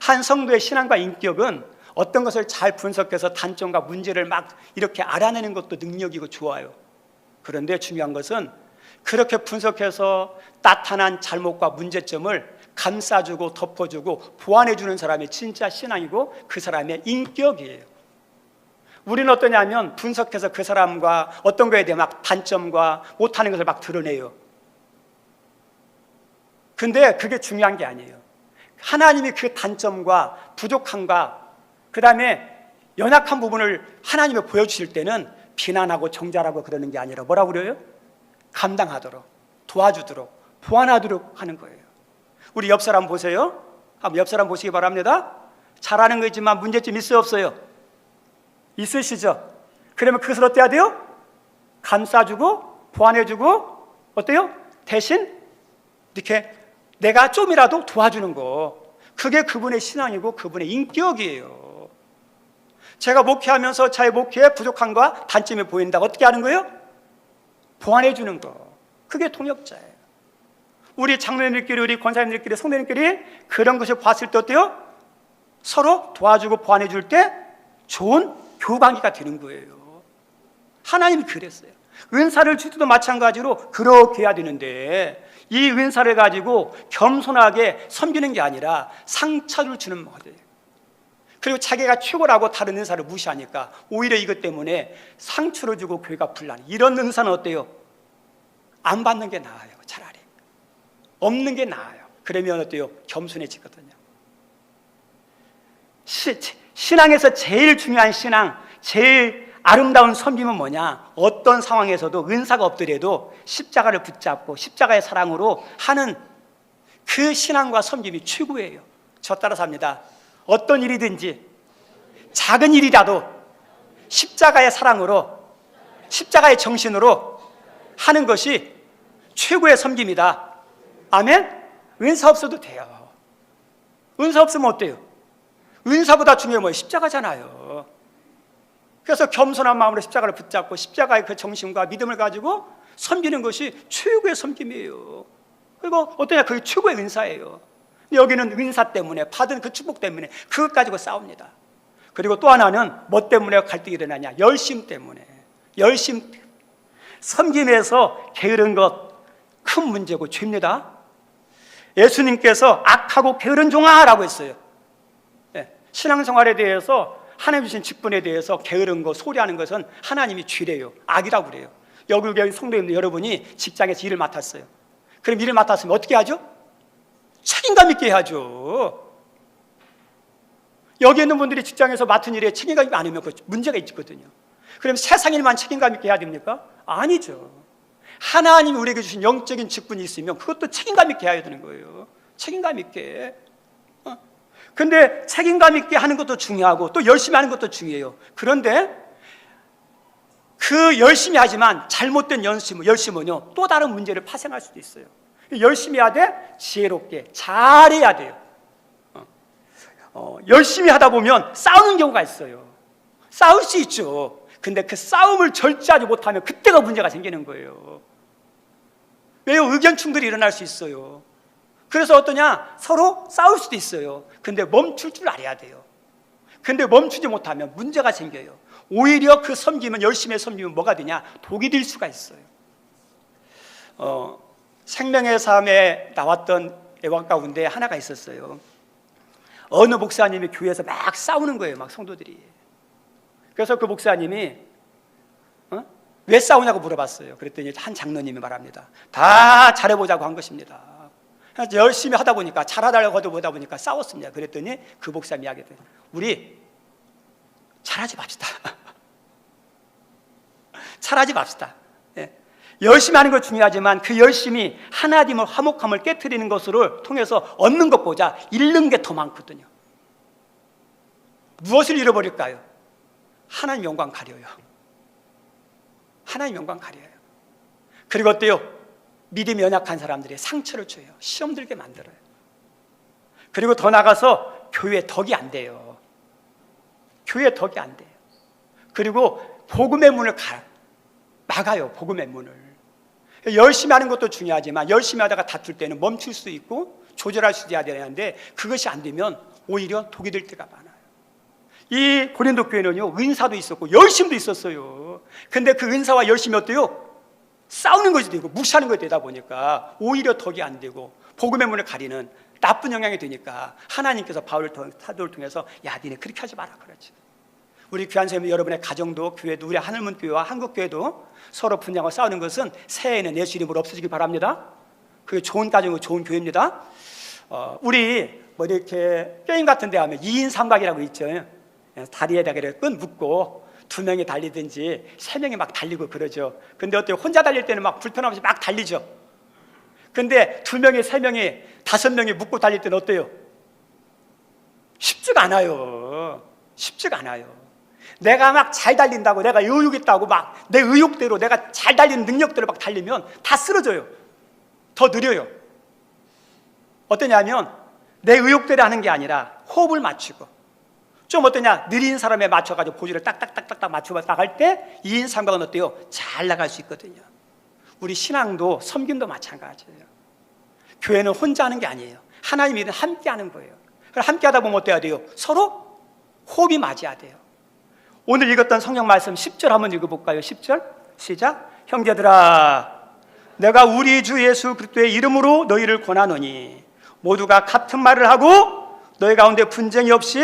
한 성도의 신앙과 인격은 어떤 것을 잘 분석해서 단점과 문제를 막 이렇게 알아내는 것도 능력이고 좋아요. 그런데 중요한 것은 그렇게 분석해서 나타난 잘못과 문제점을 감싸주고 덮어주고 보완해주는 사람이 진짜 신앙이고 그 사람의 인격이에요. 우리는 어떠냐면 분석해서 그 사람과 어떤 거에 대해 막 단점과 못하는 것을 막 드러내요. 근데 그게 중요한 게 아니에요. 하나님이 그 단점과 부족함과 그 다음에 연약한 부분을 하나님이 보여주실 때는 비난하고 정죄하고 그러는 게 아니라 뭐라고 그래요? 감당하도록, 도와주도록, 보완하도록 하는 거예요. 우리 옆 사람 보세요. 한번 옆 사람 보시기 바랍니다. 잘하는 거지만 문제점 있어요, 없어요? 있으시죠? 그러면 그것을 어때야 돼요? 감싸주고 보완해주고 어때요? 대신 이렇게 내가 좀이라도 도와주는 거, 그게 그분의 신앙이고 그분의 인격이에요. 제가 목회하면서 저의 목회에 부족함과 단점이 보인다. 어떻게 하는 거예요? 보완해 주는 거. 그게 통역자예요. 우리 장로님들끼리, 우리 권사님들끼리, 성도님들끼리 그런 것을 봤을 때 어때요? 서로 도와주고 보완해 줄 때 좋은 교방기가 되는 거예요. 하나님이 그랬어요. 은사를 줄 때도 마찬가지로 그렇게 해야 되는데 이 은사를 가지고 겸손하게 섬기는 게 아니라 상처를 주는 모델이에요. 그리고 자기가 최고라고 다른 은사를 무시하니까 오히려 이것 때문에 상처를 주고 교회가 분란. 이런 은사는 어때요? 안 받는 게 나아요. 차라리 없는 게 나아요. 그러면 어때요? 겸손해지거든요. 신앙에서 제일 중요한 신앙, 제일 아름다운 섬김은 뭐냐? 어떤 상황에서도 은사가 없더라도 십자가를 붙잡고 십자가의 사랑으로 하는 그 신앙과 섬김이 최고예요. 저 따라서 합니다. 어떤 일이든지 작은 일이라도 십자가의 사랑으로, 십자가의 정신으로 하는 것이 최고의 섬김이다. 아멘? 은사 없어도 돼요. 은사 없으면 어때요? 은사보다 중요한 뭐예요? 십자가잖아요. 그래서 겸손한 마음으로 십자가를 붙잡고 십자가의 그 정신과 믿음을 가지고 섬기는 것이 최고의 섬김이에요. 그리고 어떠냐? 그게 최고의 은사예요. 여기는 은사 때문에 받은 그 축복 때문에 그것 가지고 싸웁니다. 그리고 또 하나는 뭐 때문에 갈등이 일어나냐? 열심 때문에. 열심 때문에. 섬김에서 게으른 것 큰 문제고 죄입니다. 예수님께서 악하고 게으른 종아라고 했어요. 신앙생활에 대해서 하나님 주신 직분에 대해서 게으른 거, 소리하는 것은 하나님이 죄래요. 악이라고 그래요. 여기 성도님들 여러분이 직장에서 일을 맡았어요. 그럼 일을 맡았으면 어떻게 하죠? 책임감 있게 해야죠. 여기 있는 분들이 직장에서 맡은 일에 책임감이 많으면 그 문제가 있거든요. 그럼 세상 일만 책임감 있게 해야 됩니까? 아니죠. 하나님이 우리에게 주신 영적인 직분이 있으면 그것도 책임감 있게 해야 되는 거예요. 책임감 있게. 근데 책임감 있게 하는 것도 중요하고 또 열심히 하는 것도 중요해요. 그런데 그 열심히 하지만 잘못된 열심은요 또 다른 문제를 파생할 수도 있어요. 열심히 해야 돼, 지혜롭게 잘해야 돼요. 열심히 하다 보면 싸우는 경우가 있어요. 싸울 수 있죠. 근데 그 싸움을 절제하지 못하면 그때가 문제가 생기는 거예요. 왜요? 의견 충돌이 일어날 수 있어요. 그래서 어떠냐? 서로 싸울 수도 있어요. 근데 멈출 줄 알아야 돼요. 근데 멈추지 못하면 문제가 생겨요. 오히려 그 열심히 섬기면 뭐가 되냐? 독이 될 수가 있어요. 생명의 삶에 나왔던 애완 가운데 하나가 있었어요. 어느 목사님이 교회에서 막 싸우는 거예요. 막 성도들이. 그래서 그 목사님이 왜 싸우냐고 물어봤어요. 그랬더니 한 장로님이 말합니다. 다 잘해보자고 한 것입니다. 열심히 하다 보니까 잘하다고 보다 보니까 싸웠습니다. 그랬더니 그 목사님이 이야기했더니 우리 잘하지 맙시다. 잘하지 맙시다. 열심히 하는 것 중요하지만 그 열심히 하나님의 화목함을 깨트리는 것을 통해서 얻는 것보다 잃는 게 더 많거든요. 무엇을 잃어버릴까요? 하나님 영광 가려요. 하나님 영광 가려요. 그리고 어때요? 믿음이 연약한 사람들이 상처를 줘요. 시험 들게 만들어요. 그리고 더 나가서 교회 덕이 안 돼요. 교회 덕이 안 돼요. 그리고 복음의 문을 막아요. 복음의 문을. 열심히 하는 것도 중요하지만 열심히 하다가 다툴 때는 멈출 수 있고 조절할 수 있어야 되는데 그것이 안 되면 오히려 독이 될 때가 많아요. 이 고린도 교회는요 은사도 있었고 열심도 있었어요. 근데 그 은사와 열심이 어때요? 싸우는 것이 되고 무시하는 것이 되다 보니까 오히려 덕이 안 되고 복음의 문을 가리는 나쁜 영향이 되니까 하나님께서 사도를 통해서 야 니네 그렇게 하지 마라 그러지. 우리 귀한 선생님 여러분의 가정도 교회도 우리 하늘문교회와 한국교회도 서로 분쟁하고 싸우는 것은 새해에는 예수 이름으로 없어지길 바랍니다. 그게 좋은 가정이고 좋은 교회입니다. 우리 뭐 이렇게 게임 같은 데 하면 2인 삼각이라고 있죠. 다리에다가 끈 묶고 2명이 달리든지 3명이 막 달리고 그러죠. 근데 어때요? 혼자 달릴 때는 막 불편하면서 막 달리죠. 근데 2명이 3명이 5명이 묶고 달릴 때는 어때요? 쉽지가 않아요. 쉽지가 않아요. 내가 막 잘 달린다고 내가 의욕 있다고 막 내 의욕대로 내가 잘 달리는 능력대로 막 달리면 다 쓰러져요. 더 느려요. 어떠냐면 내 의욕대로 하는 게 아니라 호흡을 맞추고 좀 어떠냐 느린 사람에 맞춰가지고 보조를 딱딱딱딱딱 맞춰 나갈 때 2인 삼각은 어때요? 잘 나갈 수 있거든요. 우리 신앙도 섬김도 마찬가지예요. 교회는 혼자 하는 게 아니에요. 하나님이 함께 하는 거예요. 함께 하다 보면 어때야 돼요? 서로 호흡이 맞아야 돼요. 오늘 읽었던 성경 말씀 10절 한번 읽어볼까요? 10절 시작. 형제들아 내가 우리 주 예수 그리스도의 이름으로 너희를 권하노니 모두가 같은 말을 하고 너희 가운데 분쟁이 없이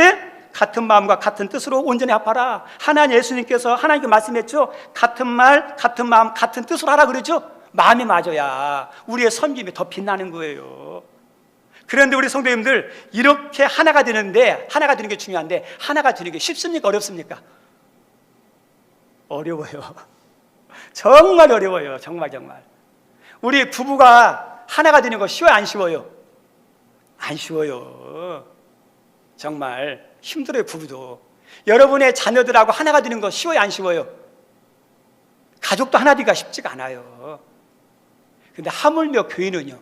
같은 마음과 같은 뜻으로 온전히 합하라. 하나님 예수님께서 하나님께 말씀했죠. 같은 말 같은 마음 같은 뜻으로 하라 그러죠. 마음이 맞아야 우리의 섬김이 더 빛나는 거예요. 그런데 우리 성도님들 이렇게 하나가 되는데 하나가 되는 게 중요한데 하나가 되는 게 쉽습니까? 어렵습니까? 어려워요. 정말 어려워요. 정말 우리 부부가 하나가 되는 거 쉬워요? 안 쉬워요? 안 쉬워요. 정말 힘들어요. 부부도. 여러분의 자녀들하고 하나가 되는 거 쉬워요? 안 쉬워요? 가족도 하나 되기가 쉽지가 않아요. 근데 하물며 교회는요,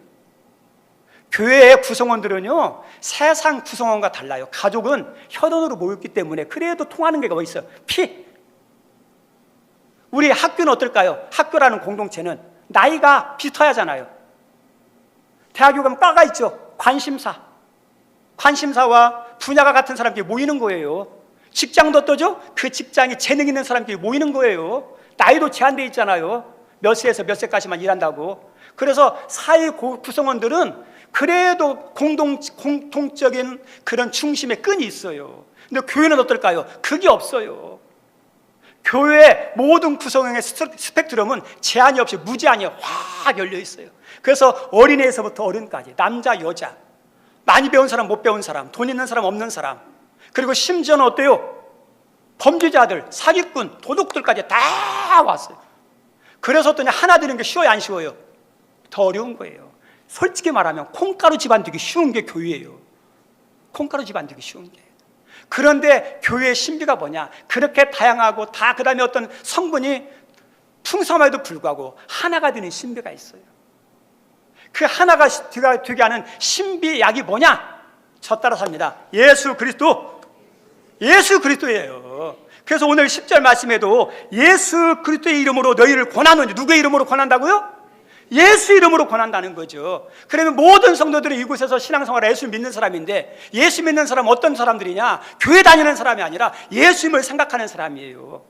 교회의 구성원들은요 세상 구성원과 달라요. 가족은 혈연으로 모였기 때문에 그래도 통하는 게 뭐 있어요? 피. 우리 학교는 어떨까요? 학교라는 공동체는 나이가 비슷해야 하잖아요. 대학교 가면 과가 있죠. 관심사와 분야가 같은 사람들이 모이는 거예요. 직장도 어떠죠? 그 직장에 재능 있는 사람들이 모이는 거예요. 나이도 제한되어 있잖아요. 몇 세에서 몇 세까지만 일한다고. 그래서 사회 구성원들은 그래도 공통적인 그런 중심의 끈이 있어요. 근데 교회는 어떨까요? 그게 없어요. 교회의 모든 구성원의 스펙트럼은 제한이 없이 무제한이 확 열려 있어요. 그래서 어린애에서부터 어른까지 남자 여자 많이 배운 사람 못 배운 사람 돈 있는 사람 없는 사람 그리고 심지어는 어때요? 범죄자들 사기꾼 도둑들까지 다 왔어요. 그래서 어떠냐 하나 되는 게 쉬워요 안 쉬워요? 더 어려운 거예요. 솔직히 말하면 콩가루 집안 되기 쉬운 게 교회예요. 콩가루 집안 되기 쉬운 게. 그런데 교회의 신비가 뭐냐? 그렇게 다양하고 다 그다음에 어떤 성분이 풍성함에도 불구하고 하나가 되는 신비가 있어요. 그 하나가 되게 하는 신비약이 뭐냐? 저 따라 삽니다. 예수 그리스도예요. 그래서 오늘 10절 말씀에도 예수 그리스도의 이름으로 너희를 권하노니, 누구의 이름으로 권한다고요? 예수 이름으로 권한다는 거죠. 그러면 모든 성도들이 이곳에서 신앙생활을 예수 믿는 사람인데, 예수 믿는 사람은 어떤 사람들이냐? 교회 다니는 사람이 아니라 예수님을 생각하는 사람이에요.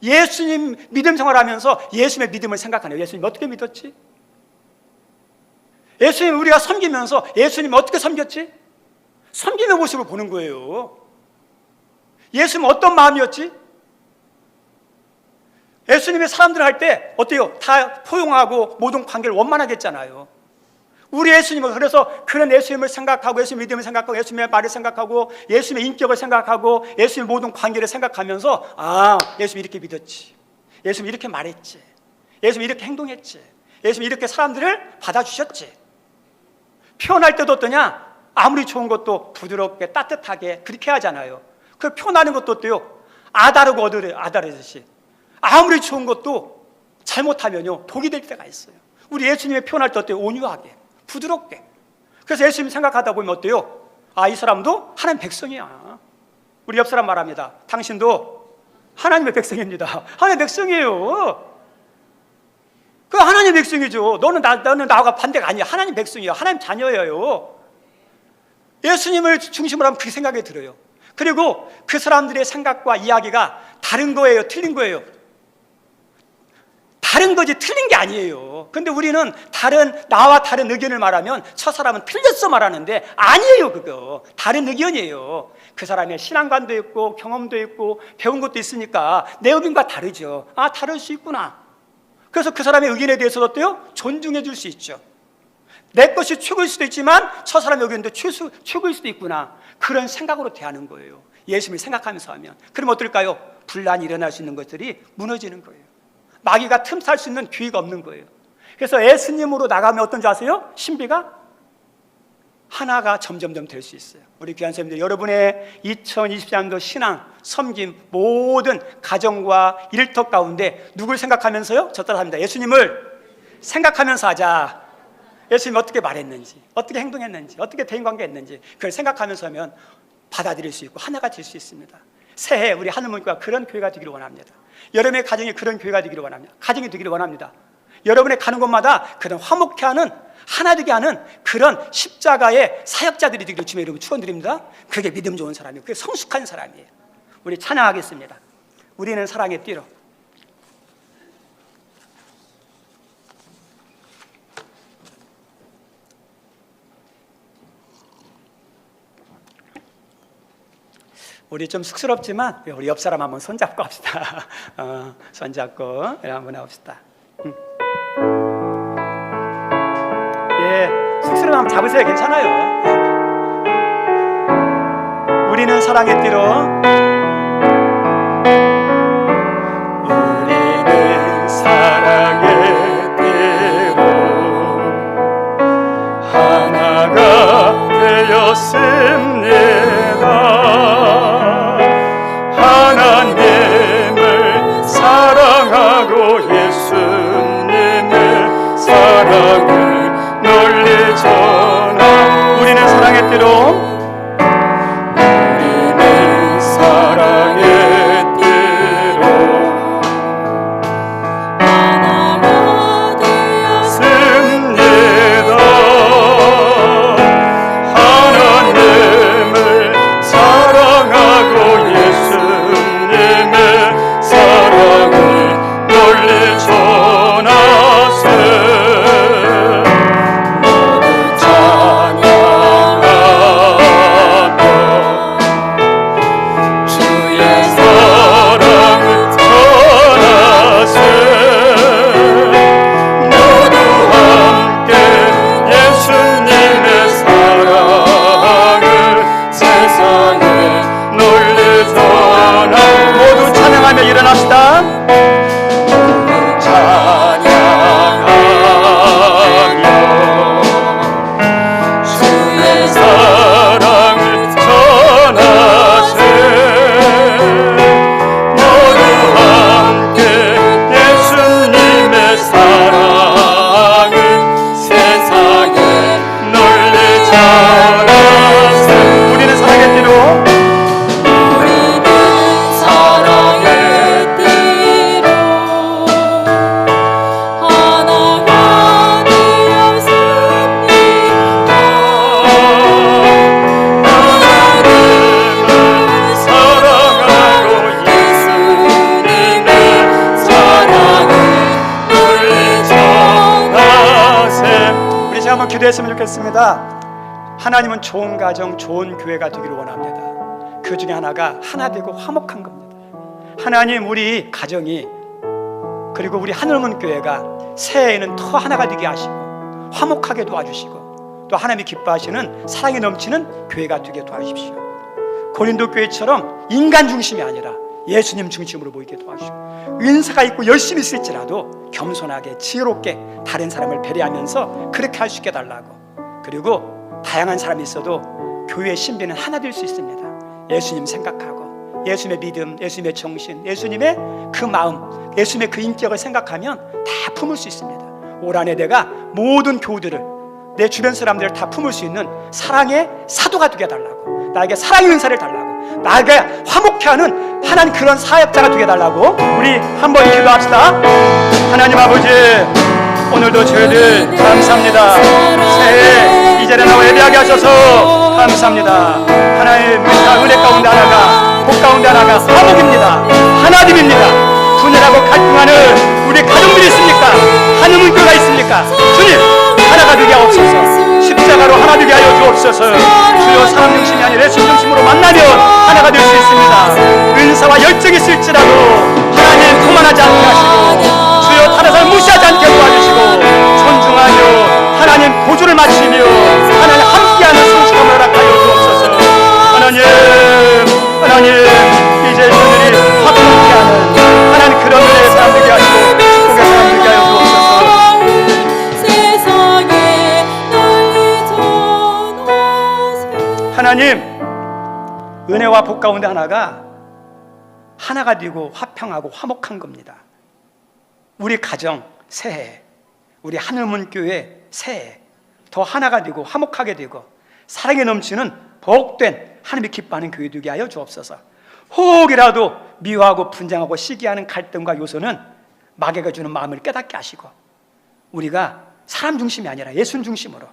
예수님 믿음 생활하면서 예수님의 믿음을 생각하네요. 예수님 어떻게 믿었지? 예수님 우리가 섬기면서 예수님 어떻게 섬겼지? 섬김의 모습을 보는 거예요. 예수님 어떤 마음이었지? 예수님의 사람들 할 때 어때요? 다 포용하고 모든 관계를 원만하게 했잖아요. 우리 예수님은 그래서 그런 예수님을 생각하고 예수님의 믿음을 생각하고 예수님의 말을 생각하고 예수님의 인격을 생각하고 예수님의 모든 관계를 생각하면서, 아, 예수님 이렇게 믿었지, 예수님 이렇게 말했지, 예수님 이렇게 행동했지, 예수님 이렇게 사람들을 받아주셨지. 표현할 때도 어떠냐? 아무리 좋은 것도 부드럽게 따뜻하게 그렇게 하잖아요. 그 표현하는 것도 어때요? 아다르고 아다르듯이. 아무리 좋은 것도 잘못하면요 독이 될 때가 있어요. 우리 예수님의 표현할 때 어때요? 온유하게, 부드럽게. 그래서 예수님 생각하다 보면 어때요? 아, 이 사람도 하나님 백성이야. 우리 옆 사람 말합니다. 당신도 하나님의 백성입니다. 하나님의 백성이에요. 그 하나님의 백성이죠. 너는 나와 반대가 아니야. 하나님 백성이야. 하나님 자녀예요. 예수님을 중심으로 하면 그 생각이 들어요. 그리고 그 사람들의 생각과 이야기가 다른 거예요, 틀린 거예요? 다른 거지 틀린 게 아니에요. 근데 우리는 나와 다른 의견을 말하면 저 사람은 틀렸어 말하는데, 아니에요. 그거 다른 의견이에요. 그 사람의 신앙관도 있고 경험도 있고 배운 것도 있으니까 내 의견과 다르죠. 아, 다를 수 있구나. 그래서 그 사람의 의견에 대해서도 어때요? 존중해 줄 수 있죠. 내 것이 최고일 수도 있지만 저 사람의 의견도 최고일 수도 있구나. 그런 생각으로 대하는 거예요. 예수님을 생각하면서 하면. 그럼 어떨까요? 분란이 일어날 수 있는 것들이 무너지는 거예요. 마귀가 틈탈 수 있는 기회가 없는 거예요. 그래서 예수님으로 나가면 어떤지 아세요? 신비가 하나가 점점점 될 수 있어요. 우리 귀한 선생님들, 여러분의 2023년도 신앙, 섬김, 모든 가정과 일터 가운데 누굴 생각하면서요? 저 따라 합니다. 예수님을 생각하면서 하자. 예수님이 어떻게 말했는지, 어떻게 행동했는지, 어떻게 대인관계했는지 그걸 생각하면서 하면 받아들일 수 있고 하나가 될 수 있습니다. 새해 우리 하늘문교가 그런 교회가 되기를 원합니다. 여러분의 가정이 그런 교회가 되기를 원합니다. 가정이 되기를 원합니다. 여러분의 가는 곳마다 그런 화목케 하는, 하나 되게 하는 그런 십자가의 사역자들이 되기를 주님의 이름으로 축원드립니다. 그게 믿음 좋은 사람이에요. 그게 성숙한 사람이에요. 우리 찬양하겠습니다. 우리는 사랑에 뛰러. 우리 좀 쑥스럽지만 우리 옆 사람 한번 손잡고 합시다. 손잡고 한번 해봅시다. 예, 쑥스러움 잡으세요. 괜찮아요. 우리는 사랑의 띠로, 우리는 사랑의 띠로 하나가 되었습니다. 하나님을 사랑하고 예수님의 사랑을 널리 전하. 우리는 사랑의 띠로, 우리는 사랑의 띠로 하나가 되었습니다. 하나님을 사랑하고 예수님의 사랑을 널리 전하세. 모두 찬양하리. 이랬으면 좋겠습니다. 하나님은 좋은 가정, 좋은 교회가 되기를 원합니다. 그 중에 하나가 하나 되고 화목한 겁니다. 하나님, 우리 가정이, 그리고 우리 하늘문 교회가 새해에는 더 하나가 되게 하시고 화목하게 도와주시고, 또 하나님이 기뻐하시는 사랑이 넘치는 교회가 되게 도와주십시오. 고린도 교회처럼 인간 중심이 아니라 예수님 중심으로 모이게 도와주시고, 은사가 있고 열심히 있을지라도 겸손하게 지혜롭게 다른 사람을 배려하면서 그렇게 할 수 있게 달라고. 그리고 다양한 사람이 있어도 교회의 신비는 하나 될 수 있습니다. 예수님 생각하고 예수님의 믿음, 예수님의 정신, 예수님의 그 마음, 예수님의 그 인격을 생각하면 다 품을 수 있습니다. 올 한해 내가 모든 교우들을, 내 주변 사람들을 다 품을 수 있는 사랑의 사도가 되게 해달라고, 나에게 사랑의 은사를 달라고, 나에게 화목케 하는 하나님 그런 사역자가 되게 해달라고 우리 한번 기도합시다. 하나님 아버지, 오늘도 저희들 감사합니다. 새해 이 자리에 나와 예배하게 하셔서 감사합니다. 하나님, 우리가 은혜 가운데 하나가, 복 가운데 하나가 화목입니다. 하나님입니다. 분열하고 갈등하는 우리 가정들이 있습니까? 하나님 교회가 있습니까? 주님, 하나가 되게 하옵소서. 십자가로 하나 되게 하여 주옵소서. 주여, 사람 중심이 아니라 예수 중심으로 만나면 하나가 될 수 있습니다. 은사와 열정이 있을지라도 하나님 교만하지 않게 하시고, 주여 다른 사람 무시하지 않게 도와주시고, 존중하며 하나님 보조를 마치며 하나님 함께하는 성식함을 허락하여 주옵소서. 하나님, 하나님, 이제 저들이 화평케 하는 하나님 그런 은혜의 사람 되게 하시고 축복의 사람 되게 하여 주옵소서. 하나님, 은혜와 복 가운데 하나가 되고 화평하고 화목한 겁니다. 우리 가정 새해, 우리 하늘문 교회 새해 더 하나가 되고 화목하게 되고 사랑에 넘치는 복된 하나님이 기뻐하는 교회 되게 하여 주옵소서. 혹이라도 미워하고 분쟁하고 시기하는 갈등과 요소는 마귀가 주는 마음을 깨닫게 하시고, 우리가 사람 중심이 아니라 예수 중심으로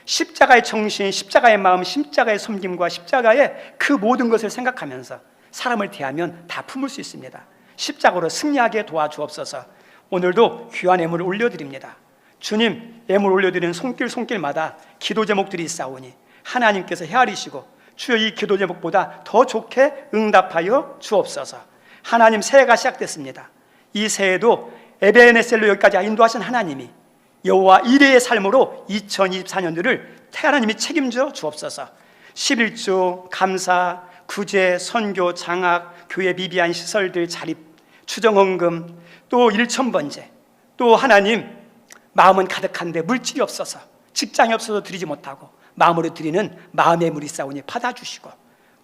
십자가의 정신, 십자가의 마음, 십자가의 섬김과 십자가의 그 모든 것을 생각하면서 사람을 대하면 다 품을 수 있습니다. 십자가로 승리하게 도와주옵소서. 오늘도 귀한 예물을 올려드립니다. 주님, 예물 올려드리는 손길마다 기도 제목들이 있사오니 하나님께서 헤아리시고 주여 이 기도 제목보다 더 좋게 응답하여 주옵소서. 하나님, 새해가 시작됐습니다. 이 새해도 에베네셀로 여기까지 인도하신 하나님이 여호와 이레의 삶으로 2024년도를 하나님이 책임져 주옵소서. 11조, 감사, 구제, 선교, 장학, 교회 미비한 시설들 자립, 추정헌금, 또 일천번제, 또 하나님 마음은 가득한데 물질이 없어서, 직장이 없어서 드리지 못하고 마음으로 드리는 마음의 물이 싸우니 받아주시고,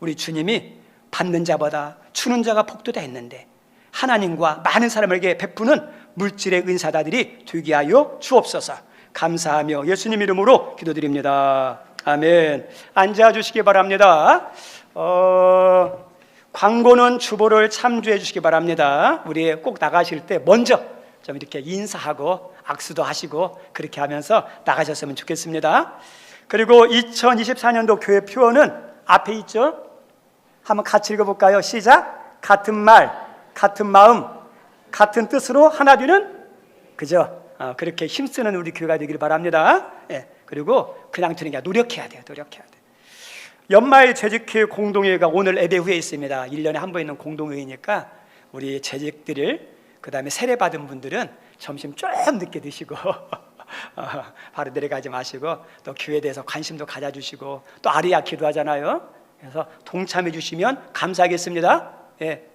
우리 주님이 받는 자보다 주는 자가 복도다 했는데 하나님과 많은 사람에게 베푸는 물질의 은사다들이 되게 하여 주옵소서. 감사하며 예수님 이름으로 기도드립니다. 아멘. 앉아주시기 바랍니다. 광고는 주보를 참조해 주시기 바랍니다. 우리 꼭 나가실 때 먼저 좀 이렇게 인사하고 악수도 하시고 그렇게 하면서 나가셨으면 좋겠습니다. 그리고 2024년도 교회 표어는 앞에 있죠? 한번 같이 읽어볼까요? 시작! 같은 말, 같은 마음, 같은 뜻으로 하나 되는, 그죠? 그렇게 힘쓰는 우리 교회가 되기를 바랍니다. 예, 그리고 그냥 되는 게 아니라 노력해야 돼요. 노력해야 돼요. 연말 재직회 공동회의가 오늘 예배 후에 있습니다. 1년에 한 번 있는 공동회의니까 우리 재직들을, 그 다음에 세례받은 분들은 점심 좀 늦게 드시고 바로 내려가지 마시고, 또 교회에 대해서 관심도 가져주시고, 또 아리아 기도하잖아요. 그래서 동참해 주시면 감사하겠습니다. 예,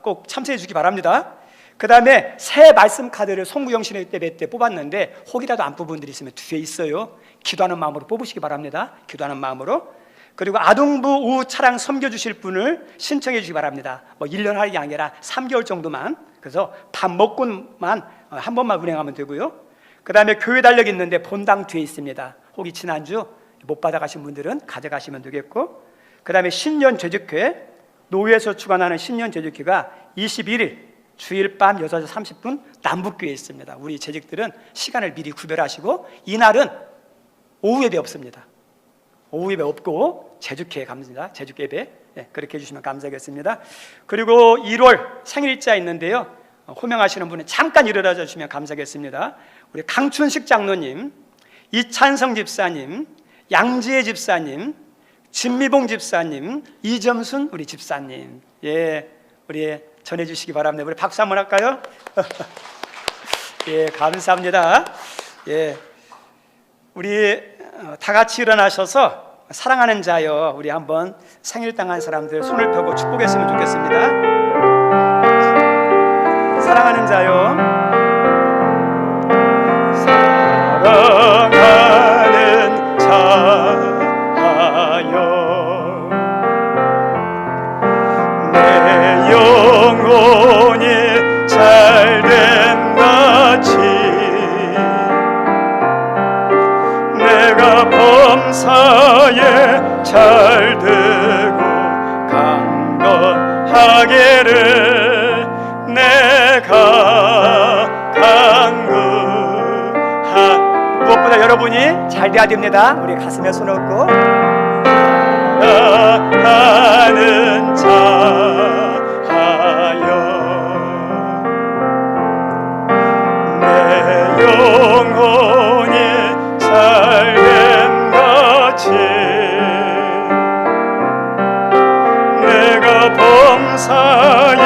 꼭 참석해 주시기 바랍니다. 그 다음에 새 말씀 카드를 송구영신의 예배 때 뽑았는데 혹이라도 안 뽑은 분들이 있으면 뒤에 있어요. 기도하는 마음으로 뽑으시기 바랍니다. 기도하는 마음으로. 그리고 아동부 오후 차량 섬겨주실 분을 신청해 주시기 바랍니다. 뭐 1년 할 게 아니라 3개월 정도만, 그래서 밥 먹고만 한 번만 운행하면 되고요. 그 다음에 교회 달력이 있는데 본당 뒤에 있습니다. 혹시 지난주 못 받아가신 분들은 가져가시면 되겠고, 그 다음에 신년 재직회, 노회에서 주관하는 신년 재직회가 21일 주일 밤 6시 30분 남북교회에 있습니다. 우리 재직들은 시간을 미리 구별하시고, 이날은 오후 예배 없습니다. 오후 예배 없고 재직회에 갑니다. 재직 예배, 네, 그렇게 해주시면 감사하겠습니다. 그리고 1월 생일자 있는데요, 호명하시는 분은 잠깐 일어나 주시면 감사하겠습니다. 우리 강춘식 장로님 이찬성 집사님, 양지혜 집사님, 진미봉 집사님, 이점순 우리 집사님, 예, 우리 전해주시기 바랍니다. 우리 박수 한번 할까요? 예, 감사합니다. 예, 우리 다 같이 일어나셔서 사랑하는 자여, 우리 한번 생일당한 사람들 손을 펴고 축복했으면 좋겠습니다. 사랑하는 자여, 사랑하는 자여, 내 영혼이 잘됨 같이 내가 범사에 잘되고 강건하기를 내가 강구하. 무엇보다 여러분이 잘 돼야 됩니다. 우리 가슴에 손 얹고 하는 자하여 내 영혼이 잘됨 같이 내가 범사에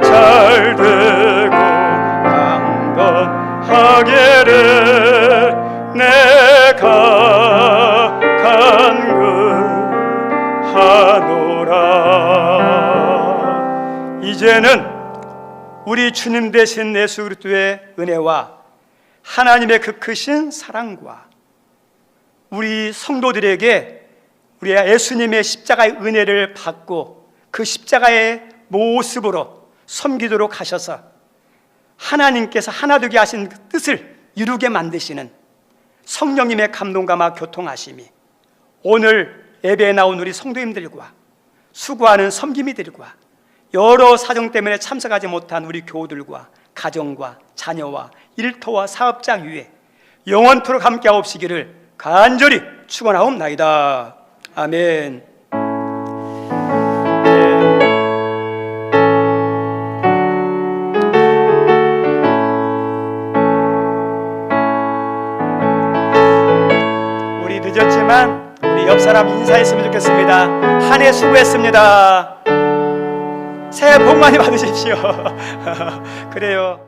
잘되고 강건하기를 내가 간구하노라. 이제는 우리 주님 되신 예수 그리스도의 은혜와 하나님의 그 크신 사랑과 우리 성도들에게 우리 예수님의 십자가의 은혜를 받고 그 십자가의 모습으로 섬기도록 하셔서 하나님께서 하나 되게 하신 그 뜻을 이루게 만드시는 성령님의 감동과 막 교통하심이 오늘 예배에 나온 우리 성도님들과 수고하는 섬김이들과 여러 사정 때문에 참석하지 못한 우리 교우들과 가정과 자녀와 일터와 사업장 위에 영원토록 함께하옵시기를 간절히 축원하옵나이다. 아멘. 우리 늦었지만 우리 옆 사람 인사했으면 좋겠습니다. 한 해 수고했습니다. 새해 복 많이 받으십시오. 그래요.